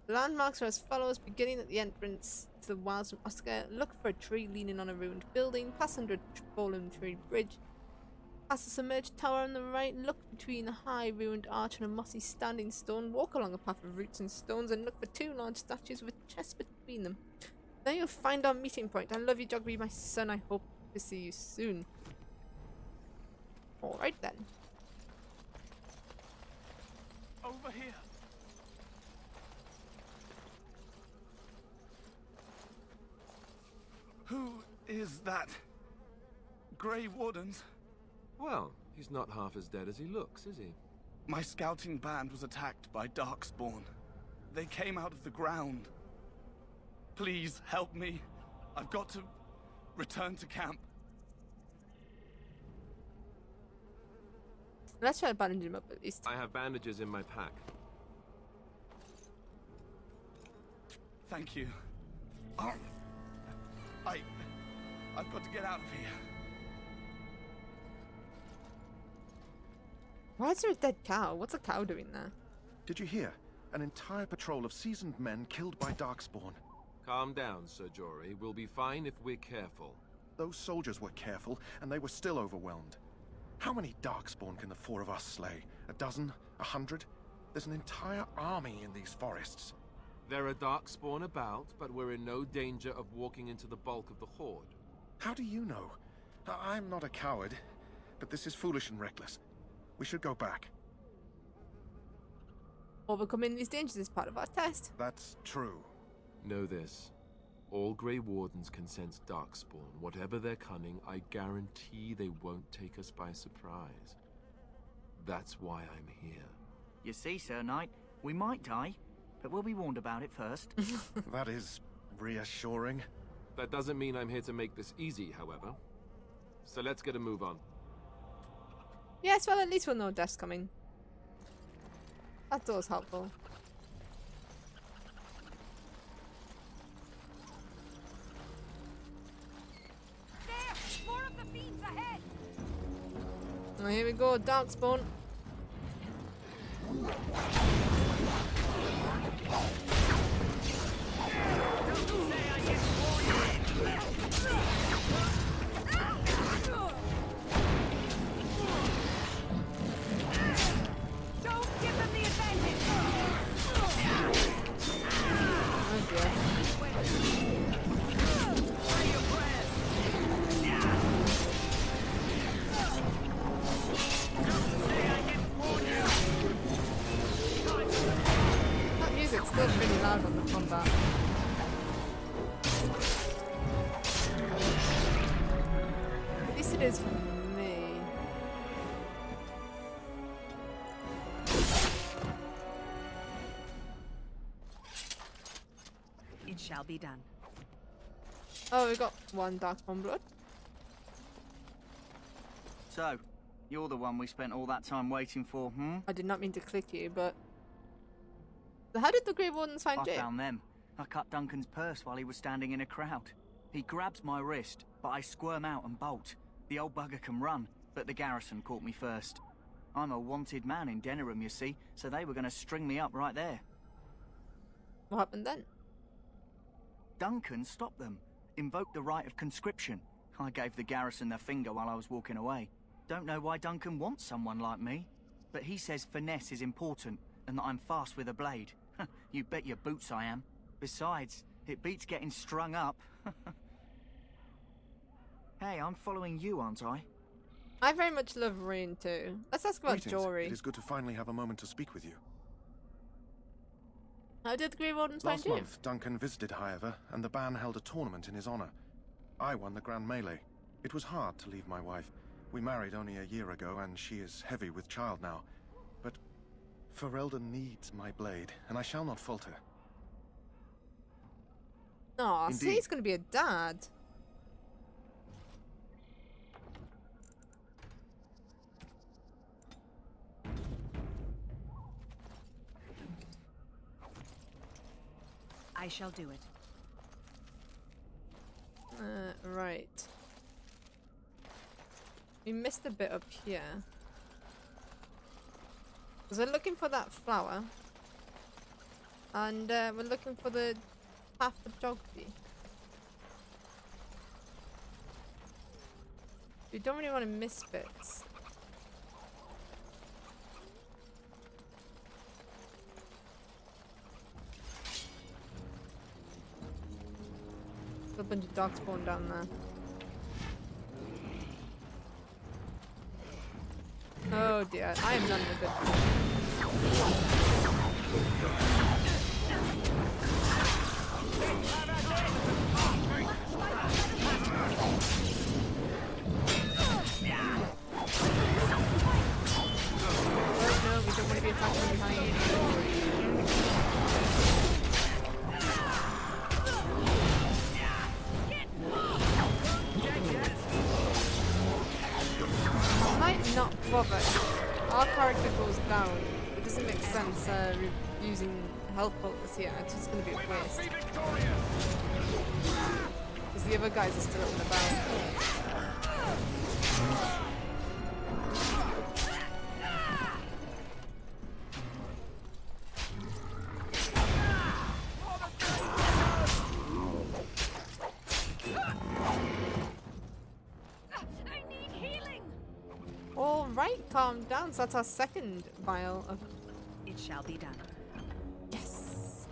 The landmarks are as follows, beginning at the entrance to the wilds from Oscar. Look for a tree leaning on a ruined building, pass under a fallen tree bridge, past a submerged tower on the right, look between a high ruined arch and a mossy standing stone, walk along a path of roots and stones and look for two large statues with a chest between them. Then you'll find our meeting point. I love you, Jogby, my son. I hope to see you soon. Alright then. Over here. Who is that? Grey Wardens? Well, he's not half as dead as he looks, is he? My scouting band was attacked by Darkspawn. They came out of the ground. Please help me. I've got to return to camp. Let's try to bandage him up at least. I have bandages in my pack. Thank you. I've got to get out of here. Why is there a dead cow? What's a cow doing there? Did you hear? An entire patrol of seasoned men killed by Darkspawn. Calm down, Sir Jory. We'll be fine if we're careful. Those soldiers were careful, and they were still overwhelmed. How many Darkspawn can the four of us slay? A dozen? 100? There's an entire army in these forests. There are Darkspawn about, but we're in no danger of walking into the bulk of the horde. How do you know? I'm not a coward, but this is foolish and reckless. We should go back. Overcoming these dangers is part of our test. That's true. Know this. All Grey Wardens can sense Darkspawn. Whatever their cunning, I guarantee they won't take us by surprise. That's why I'm here. You see, Sir Knight, we might die, but we'll be warned about it first. That is reassuring. That doesn't mean I'm here to make this easy, however. So let's get a move on. Yes, well, at least we'll know death's coming. That's always helpful. There! More of the fiends ahead! Oh, here we go, Darkspawn. Don't give them the advantage! Oh dear. That music's still pretty loud on the combat. At least it is for me. It shall be done. Oh, we got one Darkspawn blood. So, you're the one we spent all that time waiting for, hmm? I did not mean to click you, but... So how did the Grey Wardens find I Jake? found them. I cut Duncan's purse while he was standing in a crowd. He grabs my wrist, but I squirm out and bolt. The old bugger can run, but the garrison caught me first. I'm a wanted man in Denerim, you see, so they were going to string me up right there. What happened then? Duncan stopped them, invoked the right of conscription. I gave the garrison the finger while I was walking away. Don't know why Duncan wants someone like me, but he says finesse is important and that I'm fast with a blade. You bet your boots I am. Besides, it beats getting strung up. Hey, I'm following you, aren't I? I very much love Rain too. Let's ask about Greetings. Jory. It is good to finally have a moment to speak with you. How did the Grey Wardens find Last you? month, Duncan visited Highever, and the band held a tournament in his honor. I won the Grand Melee. It was hard to leave my wife. We married only a year ago, and she is heavy with child now. But Ferelden needs my blade, and I shall not falter. Aw, see, Indeed. he's gonna be a dad. I shall do it. Right. We missed a bit up here. Because we're looking for that flower. And we're looking for the path of geography. We don't really want to miss bits. There's a bunch of darkspawn down there. Oh dear, I am not in a good Oh no, we don't want to be attacked from behind. I might not bother. Our character goes down. It doesn't make sense using health bolters here. It's just going to be a waste. Because the other guys are still up and about. Alright, calm down. So that's our second vial of... It shall be done. Yes!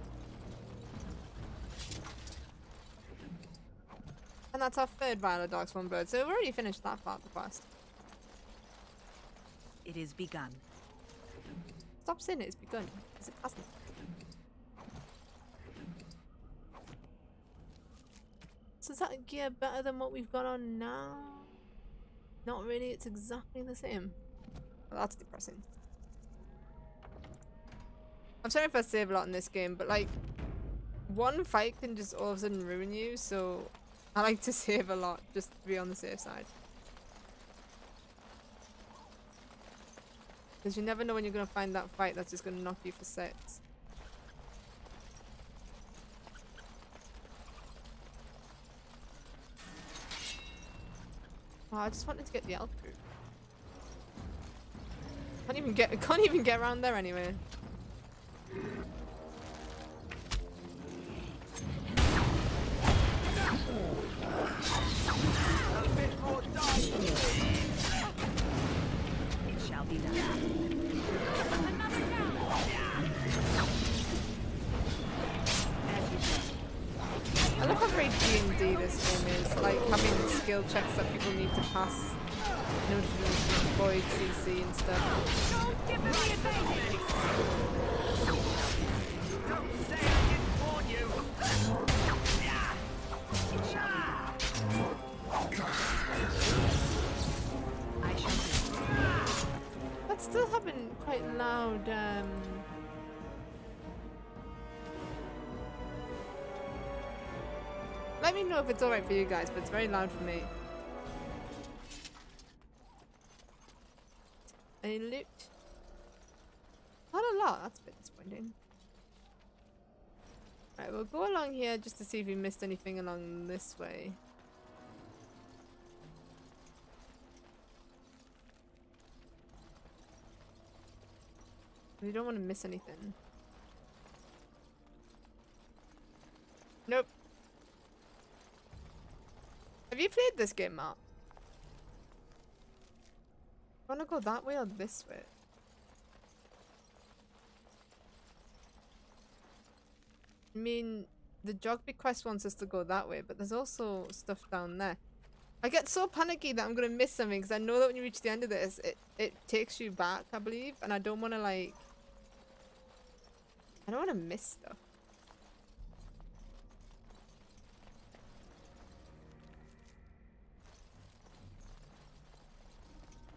And that's our third vial of Darkspawn Blood. So we've already finished that part of the quest. It is begun. Stop saying it's begun, because it hasn't. So is that a gear better than what we've got on now? Not really, it's exactly the same. Well, that's depressing. I'm sorry if I save a lot in this game, but like, one fight can just all of a sudden ruin you, so I like to save a lot, just to be on the safe side. Because you never know when you're going to find that fight that's just going to knock you for 6. Oh, I just wanted to get the elf group. Can't even get around there anyway. It shall be done. I love how very D&D this game is, like having skill checks that people need to pass in order to avoid CC and stuff. Don't give me the advantage! Don't say I didn't warn you! I shall do. That's still having quite loud, Let me know if it's alright for you guys, but it's very loud for me. Any loot? Not a lot, that's a bit disappointing. Right, we'll go along here just to see if we missed anything along this way. We don't want to miss anything. Nope. Have you played this game, Mark? Wanna go that way or this way? I mean, the Jogby quest wants us to go that way, but there's also stuff down there. I get so panicky that I'm gonna miss something because I know that when you reach the end of this, it takes you back, I believe, and I don't want to like. I don't want to miss stuff.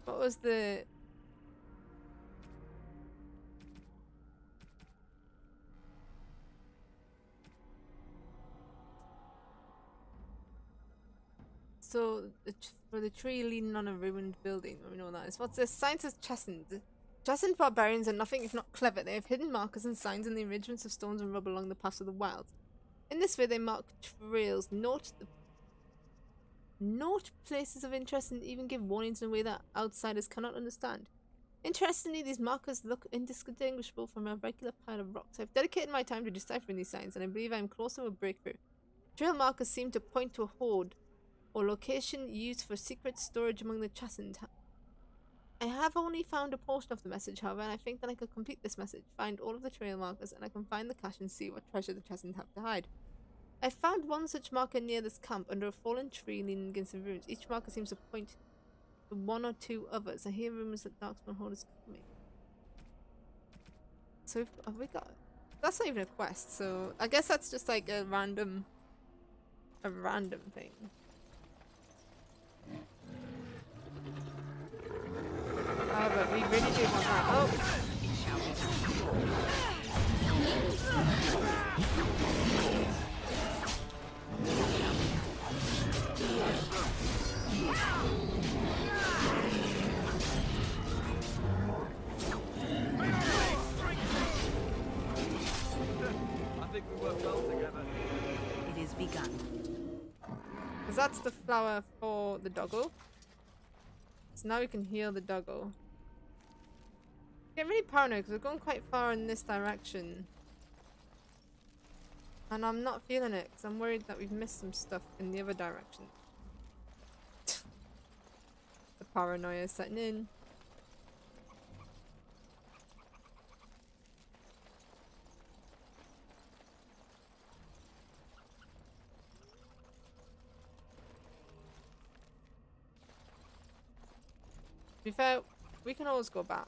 What was the... So, for the tree leaning on a ruined building, we know that is. What's this? Signs of Chesned. Chesned barbarians are nothing if not clever. They have hidden markers and signs in the arrangements of stones and rubble along the paths of the wild. In this way, they mark trails, note places of interest, and even give warnings in a way that outsiders cannot understand. Interestingly, these markers look indistinguishable from a regular pile of rocks. I've dedicated my time to deciphering these signs, and I believe I am close to a breakthrough. Trail markers seem to point to a hoard, or location used for secret storage among the chastened. I have only found a portion of the message, however, and I think that I could complete this message, find all of the trail markers, and I can find the cache and see what treasure the chastened have to hide. I found one such marker near this camp, under a fallen tree leaning against the ruins. Each marker seems to point to one or two others. I hear rumors that Darkspawn Horde is coming. So have we got... That's not even a quest, so I guess that's just like a random thing. But we really do want that. Oh! I think we work well together. It is begun. Because that's the flower for the doggo. So now we can heal the doggo. I'm getting really paranoid because we're going quite far in this direction. And I'm not feeling it because I'm worried that we've missed some stuff in the other direction. The paranoia is setting in. To be fair, we can always go back.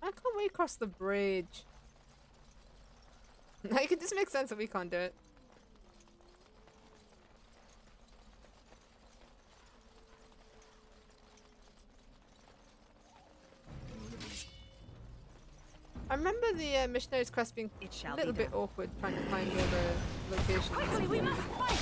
Why can't we cross the bridge? Like, it just makes sense that we can't do it. I remember the missionary's quest being a little bit awkward trying to find all the locations. Quickly, we must fight!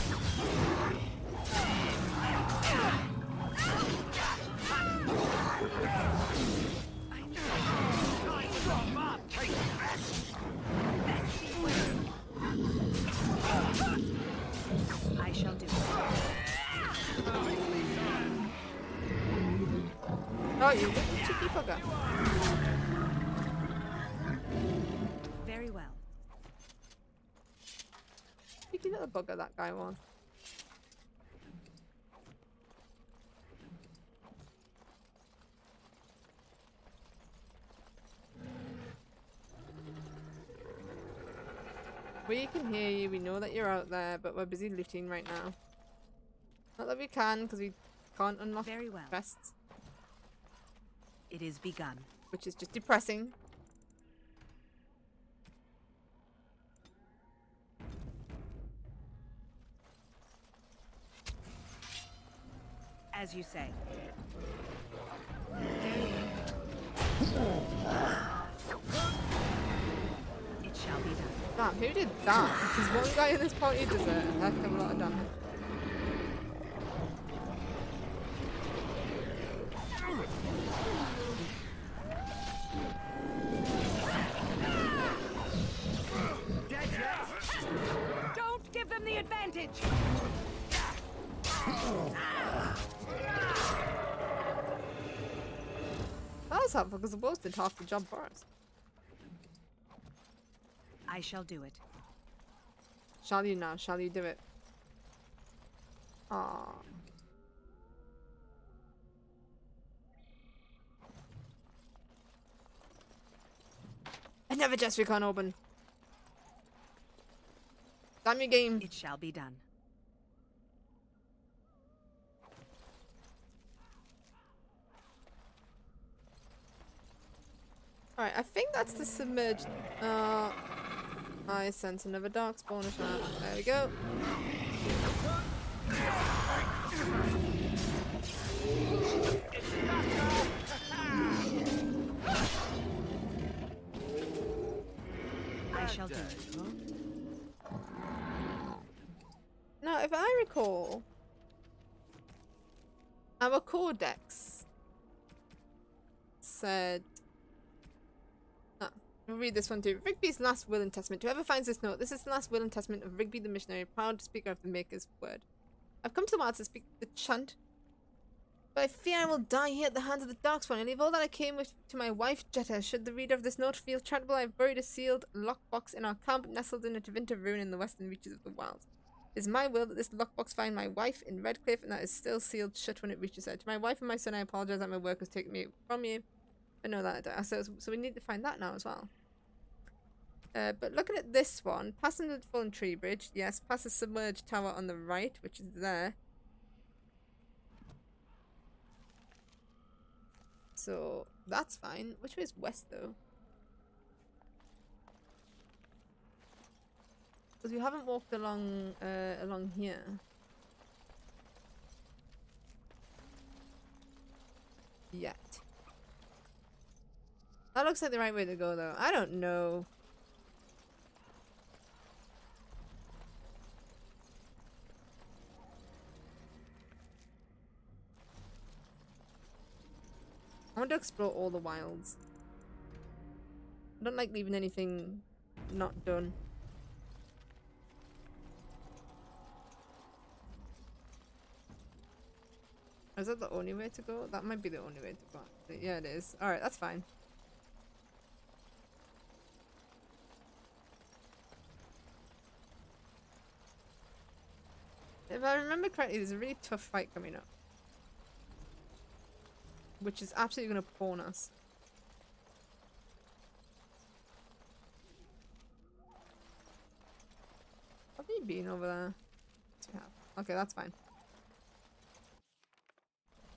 I shall do it. Oh, you cheeky bugger. Very well. Cheeky little bugger that guy was. We can hear you, we know that you're out there, but we're busy looting right now. Not that we can, because we can't unlock quests. It is begun. Which is just depressing. As you say. It shall be done. Damn, who did that? Because one guy in this party does a heck of a lot of damage. Don't give them the advantage! That was helpful because the boss did half the job for us. I shall do it. Shall you now? Shall you do it? Aww. Another chest we can't open. Damn your game. It shall be done. Alright, I think that's the submerged. I sense another darkspawn shot. There we go. I shall do it. Now, if I recall, our codex said. We'll read this one too. Rigby's last will and testament. Whoever finds this note, this is the last will and testament of Rigby the missionary, proud speaker of the Maker's word. I've come to the wilds to speak the chant, but I fear I will die here at the hands of the Darkspawn and leave all that I came with to my wife Jetta. Should the reader of this note feel charitable, I have buried a sealed lockbox in our camp, nestled in a Tevinter ruin in the western reaches of the wilds. It is my will that this lockbox find my wife in Redcliffe, and that is still sealed shut when it reaches her. To my wife and my son, I apologize that my work has taken me from you. I know that. So we need to find that now as well. But looking at this one, passing the fallen tree bridge, yes, past the submerged tower on the right, which is there. So that's fine. Which way is west though? Because we haven't walked along along here. Yet. That looks like the right way to go though. I don't know. I want to explore all the wilds. I don't like leaving anything not done. Is that the only way to go? That might be the only way to go. Yeah, it is. Alright, that's fine. If I remember correctly, there's a really tough fight coming up. Which is absolutely going to pawn us. Have you been over there? Yes, okay, that's fine.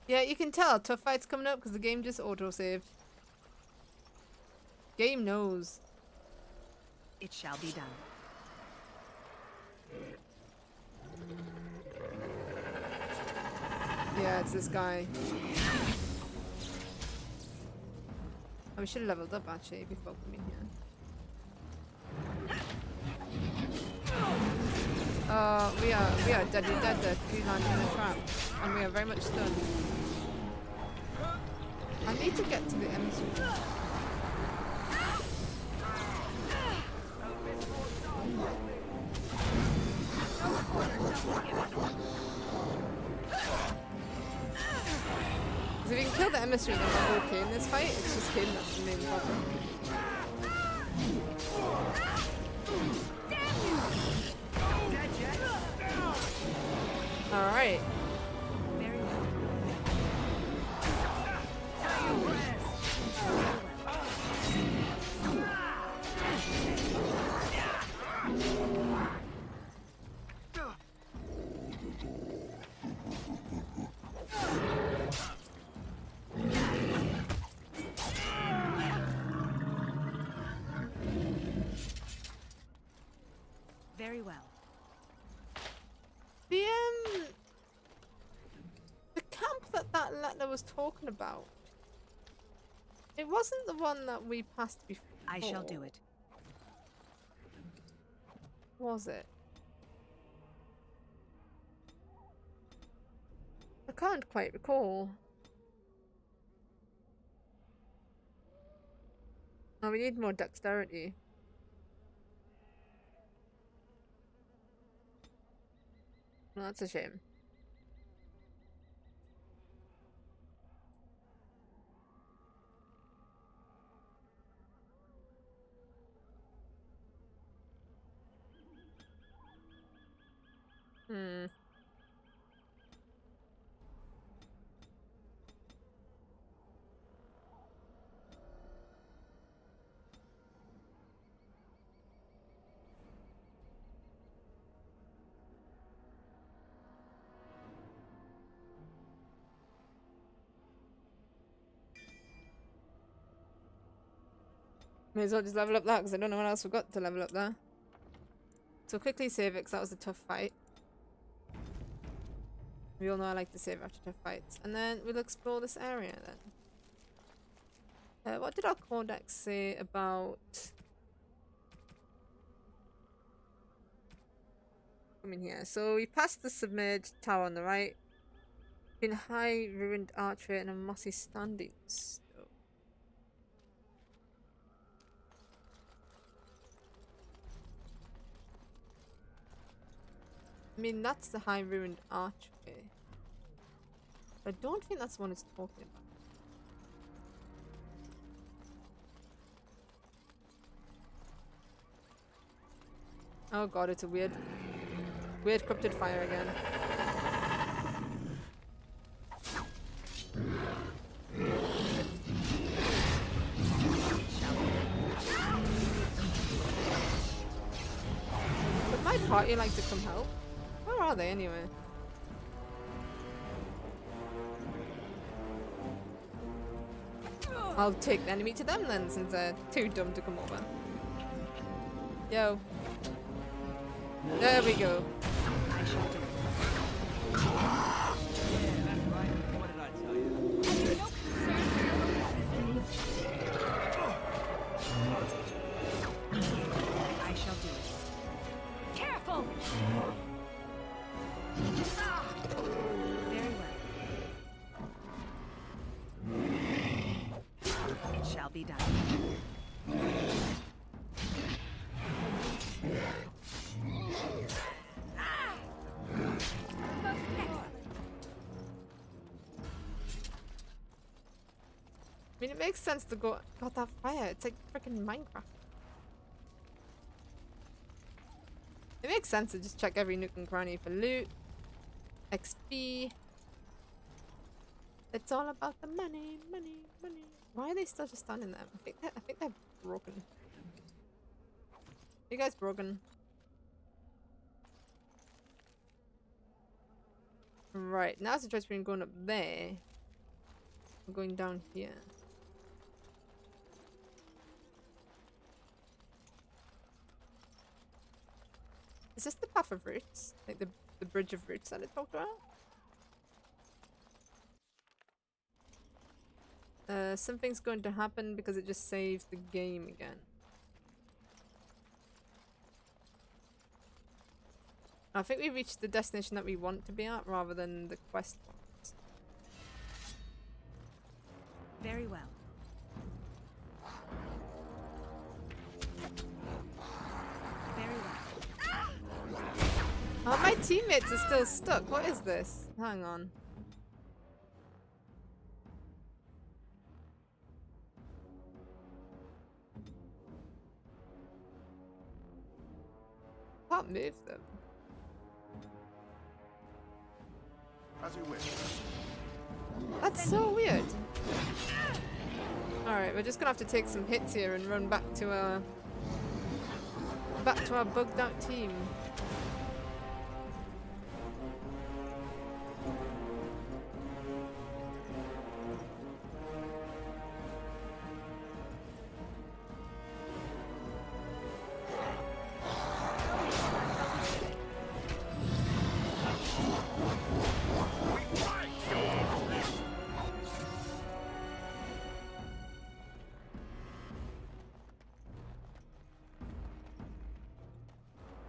Yeah, you can tell tough fight's coming up because the game just auto-saved. Game knows. It shall be done. Yeah, it's this guy. Oh, we should have leveled up actually before coming here. We are dead. We landed in a trap, and we are very much stunned. I need to get to the emissary. Because if you can kill the emissary, then we're okay in this fight. It's just him that's the main problem. Alright. Very well. The camp was talking about. It wasn't the one that we passed before. I shall do it. Was it? I can't quite recall. Oh, we need more dexterity. Well, that's a shame. May as well just level up that because I don't know what else we've got to level up there. So quickly save it because that was a tough fight. We all know I like to save after tough fights. And then we'll explore this area then. What did our codex say about... Come in here. So we passed the submerged tower on the right. In high ruined archway and a mossy standing stone. I mean, that's the high ruined archway. I don't think that's the one it's talking about. Oh god, it's a weird corrupted fire again. Would my party like to come help? Where are they anyway? I'll take the enemy to them then, since they're too dumb to come over. Yo. There we go. I shall do it. I shall do it. Careful! Very well. It shall be done. I mean, it makes sense to go got that fire. It's like freaking Minecraft. It makes sense to just check every nook and cranny for loot, XP. It's all about the money, money, money. Why are they still just standing there? I think they're broken. You guys broken? Right, now's the choice between going up there or going down here. Is this the path of roots? Like the bridge of roots that I talked about? Something's going to happen because it just saves the game again. I think we reached the destination that we want to be at rather than the quest ones. Very well. Very well. Oh, my teammates are still stuck. What is this? Hang on. Can't move them. As you wish. That's so weird. Alright, we're just gonna have to take some hits here and run back to our bugged out team.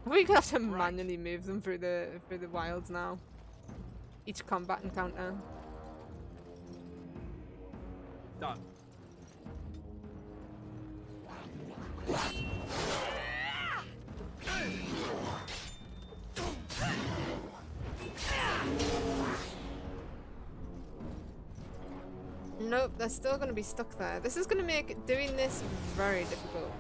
We could have to manually move them through the wilds now. Each combat encounter. Done. Nope, they're still going to be stuck there. This is going to make doing this very difficult.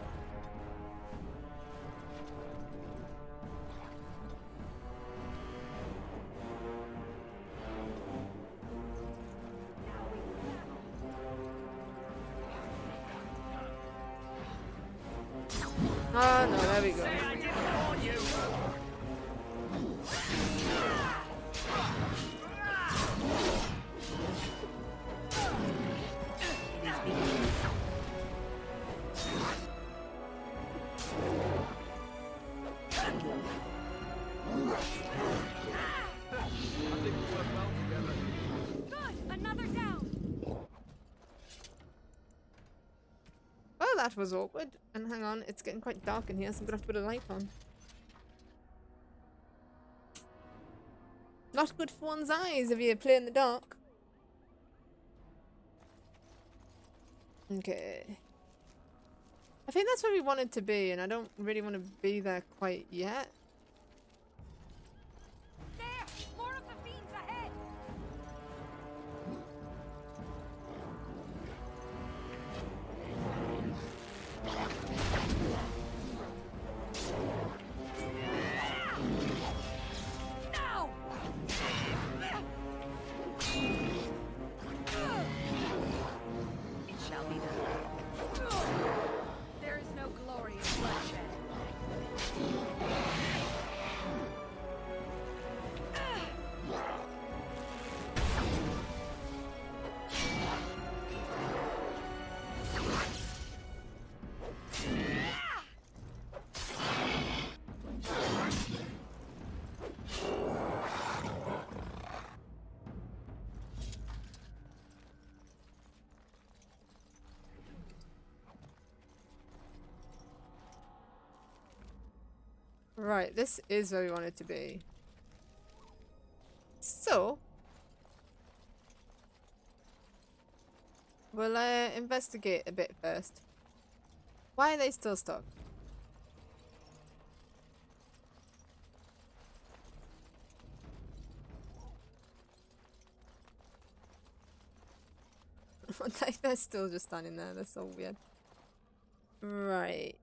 Oh no, there we go. Well, that was awkward. And hang on, it's getting quite dark in here, so I'm gonna have to put a light on. Not good for one's eyes if you play in the dark. Okay. I think that's where we wanted to be, and I don't really want to be there quite yet. Right, this is where we want it to be. So, we'll investigate a bit first. Why are they still stuck? They're still just standing there, they're so weird. Right,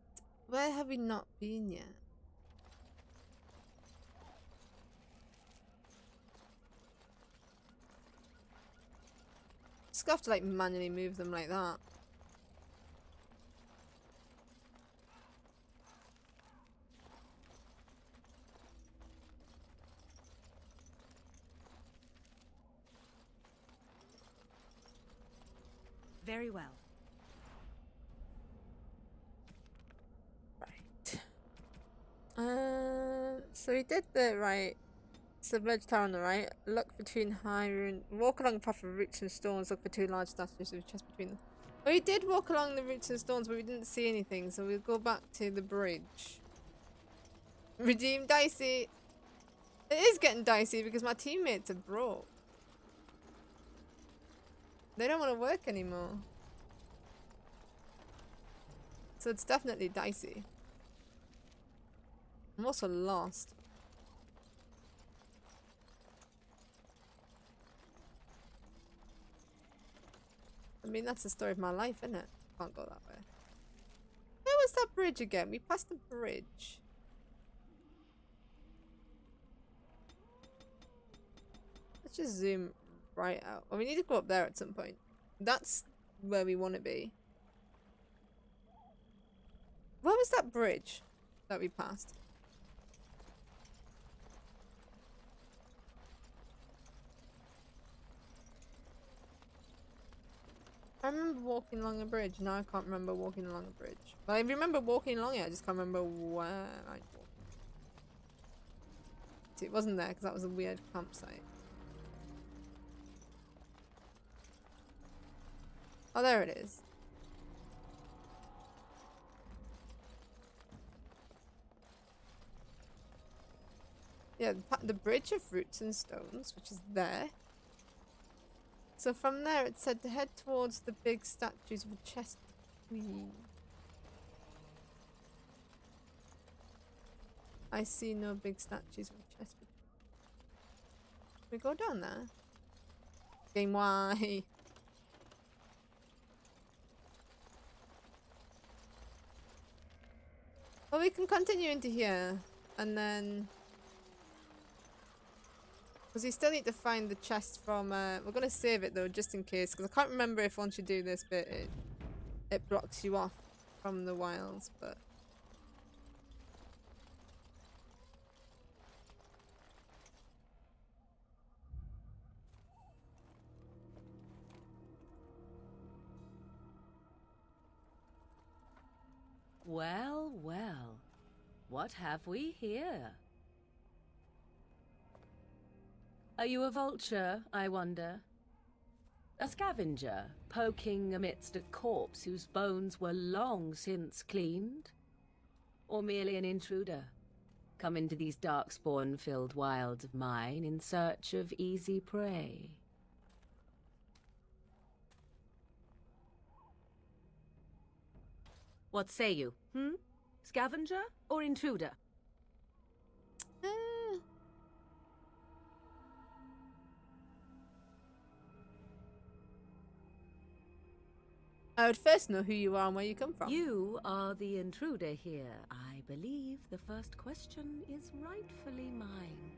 where have we not been yet? Just have to like manually move them like that. Very well. Right. So we did the right. Submerged tower on the right. Look between high ruin. Walk along a path of roots and stones. Look for two large statues with chests between them. Well, we did walk along the roots and stones, but we didn't see anything. So we'll go back to the bridge. Redeem dicey. It is getting dicey because my teammates are broke. They don't want to work anymore. So it's definitely dicey. I'm also lost. I mean, that's the story of my life, isn't it? Can't go that way. Where was that bridge again? We passed the bridge. Let's just zoom right out. Well, we need to go up there at some point. That's where we want to be. Where was that bridge that we passed? I remember walking along a bridge. Now I can't remember walking along a bridge. But I remember walking along it. I just can't remember where I walked. See, it wasn't there because that was a weird campsite. Oh, there it is. Yeah, the bridge of roots and stones, which is there. So from there it said to head towards the big statues of a chest between. I see no big statues of a chest between. We go down there? Game why? Well, we can continue into here and then. Because we still need to find the chest from, we're going to save it though, just in case. Because I can't remember if once you do this bit, it blocks you off from the wilds, but... Well, well. What have we here? Are you a vulture, I wonder? A scavenger, poking amidst a corpse whose bones were long since cleaned? Or merely an intruder, come into these darkspawn-filled wilds of mine in search of easy prey? What say you, Scavenger or intruder? I would first know who you are and where you come from. You are the intruder here. I believe the first question is rightfully mine.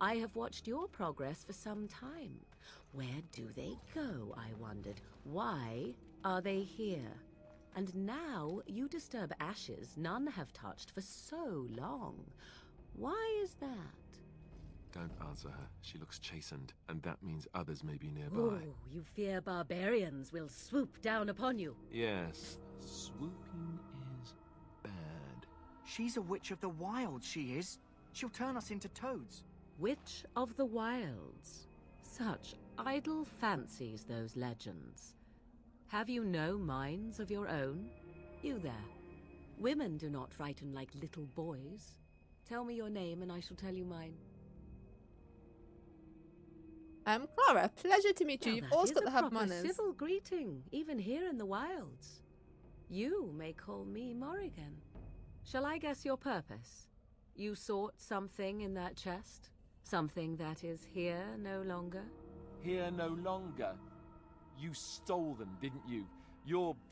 I have watched your progress for some time. Where do they go, I wondered? Why are they here? And now you disturb ashes none have touched for so long. Why is that? Don't answer her. She looks chastened, and that means others may be nearby. Oh, you fear barbarians will swoop down upon you. Yes, swooping is bad. She's a witch of the wilds, she is. She'll turn us into toads. Witch of the wilds. Such idle fancies, those legends. Have you no minds of your own? You there. Women do not frighten like little boys. Tell me your name and I shall tell you mine. I'm Clara. Pleasure to meet you. Now You've that always is got to a have proper manners. civil greeting, even here in the wilds. You may call me Morrigan. Shall I guess your purpose? You sought something in that chest? Something that is here no longer? Here no longer. You stole them, didn't you? Your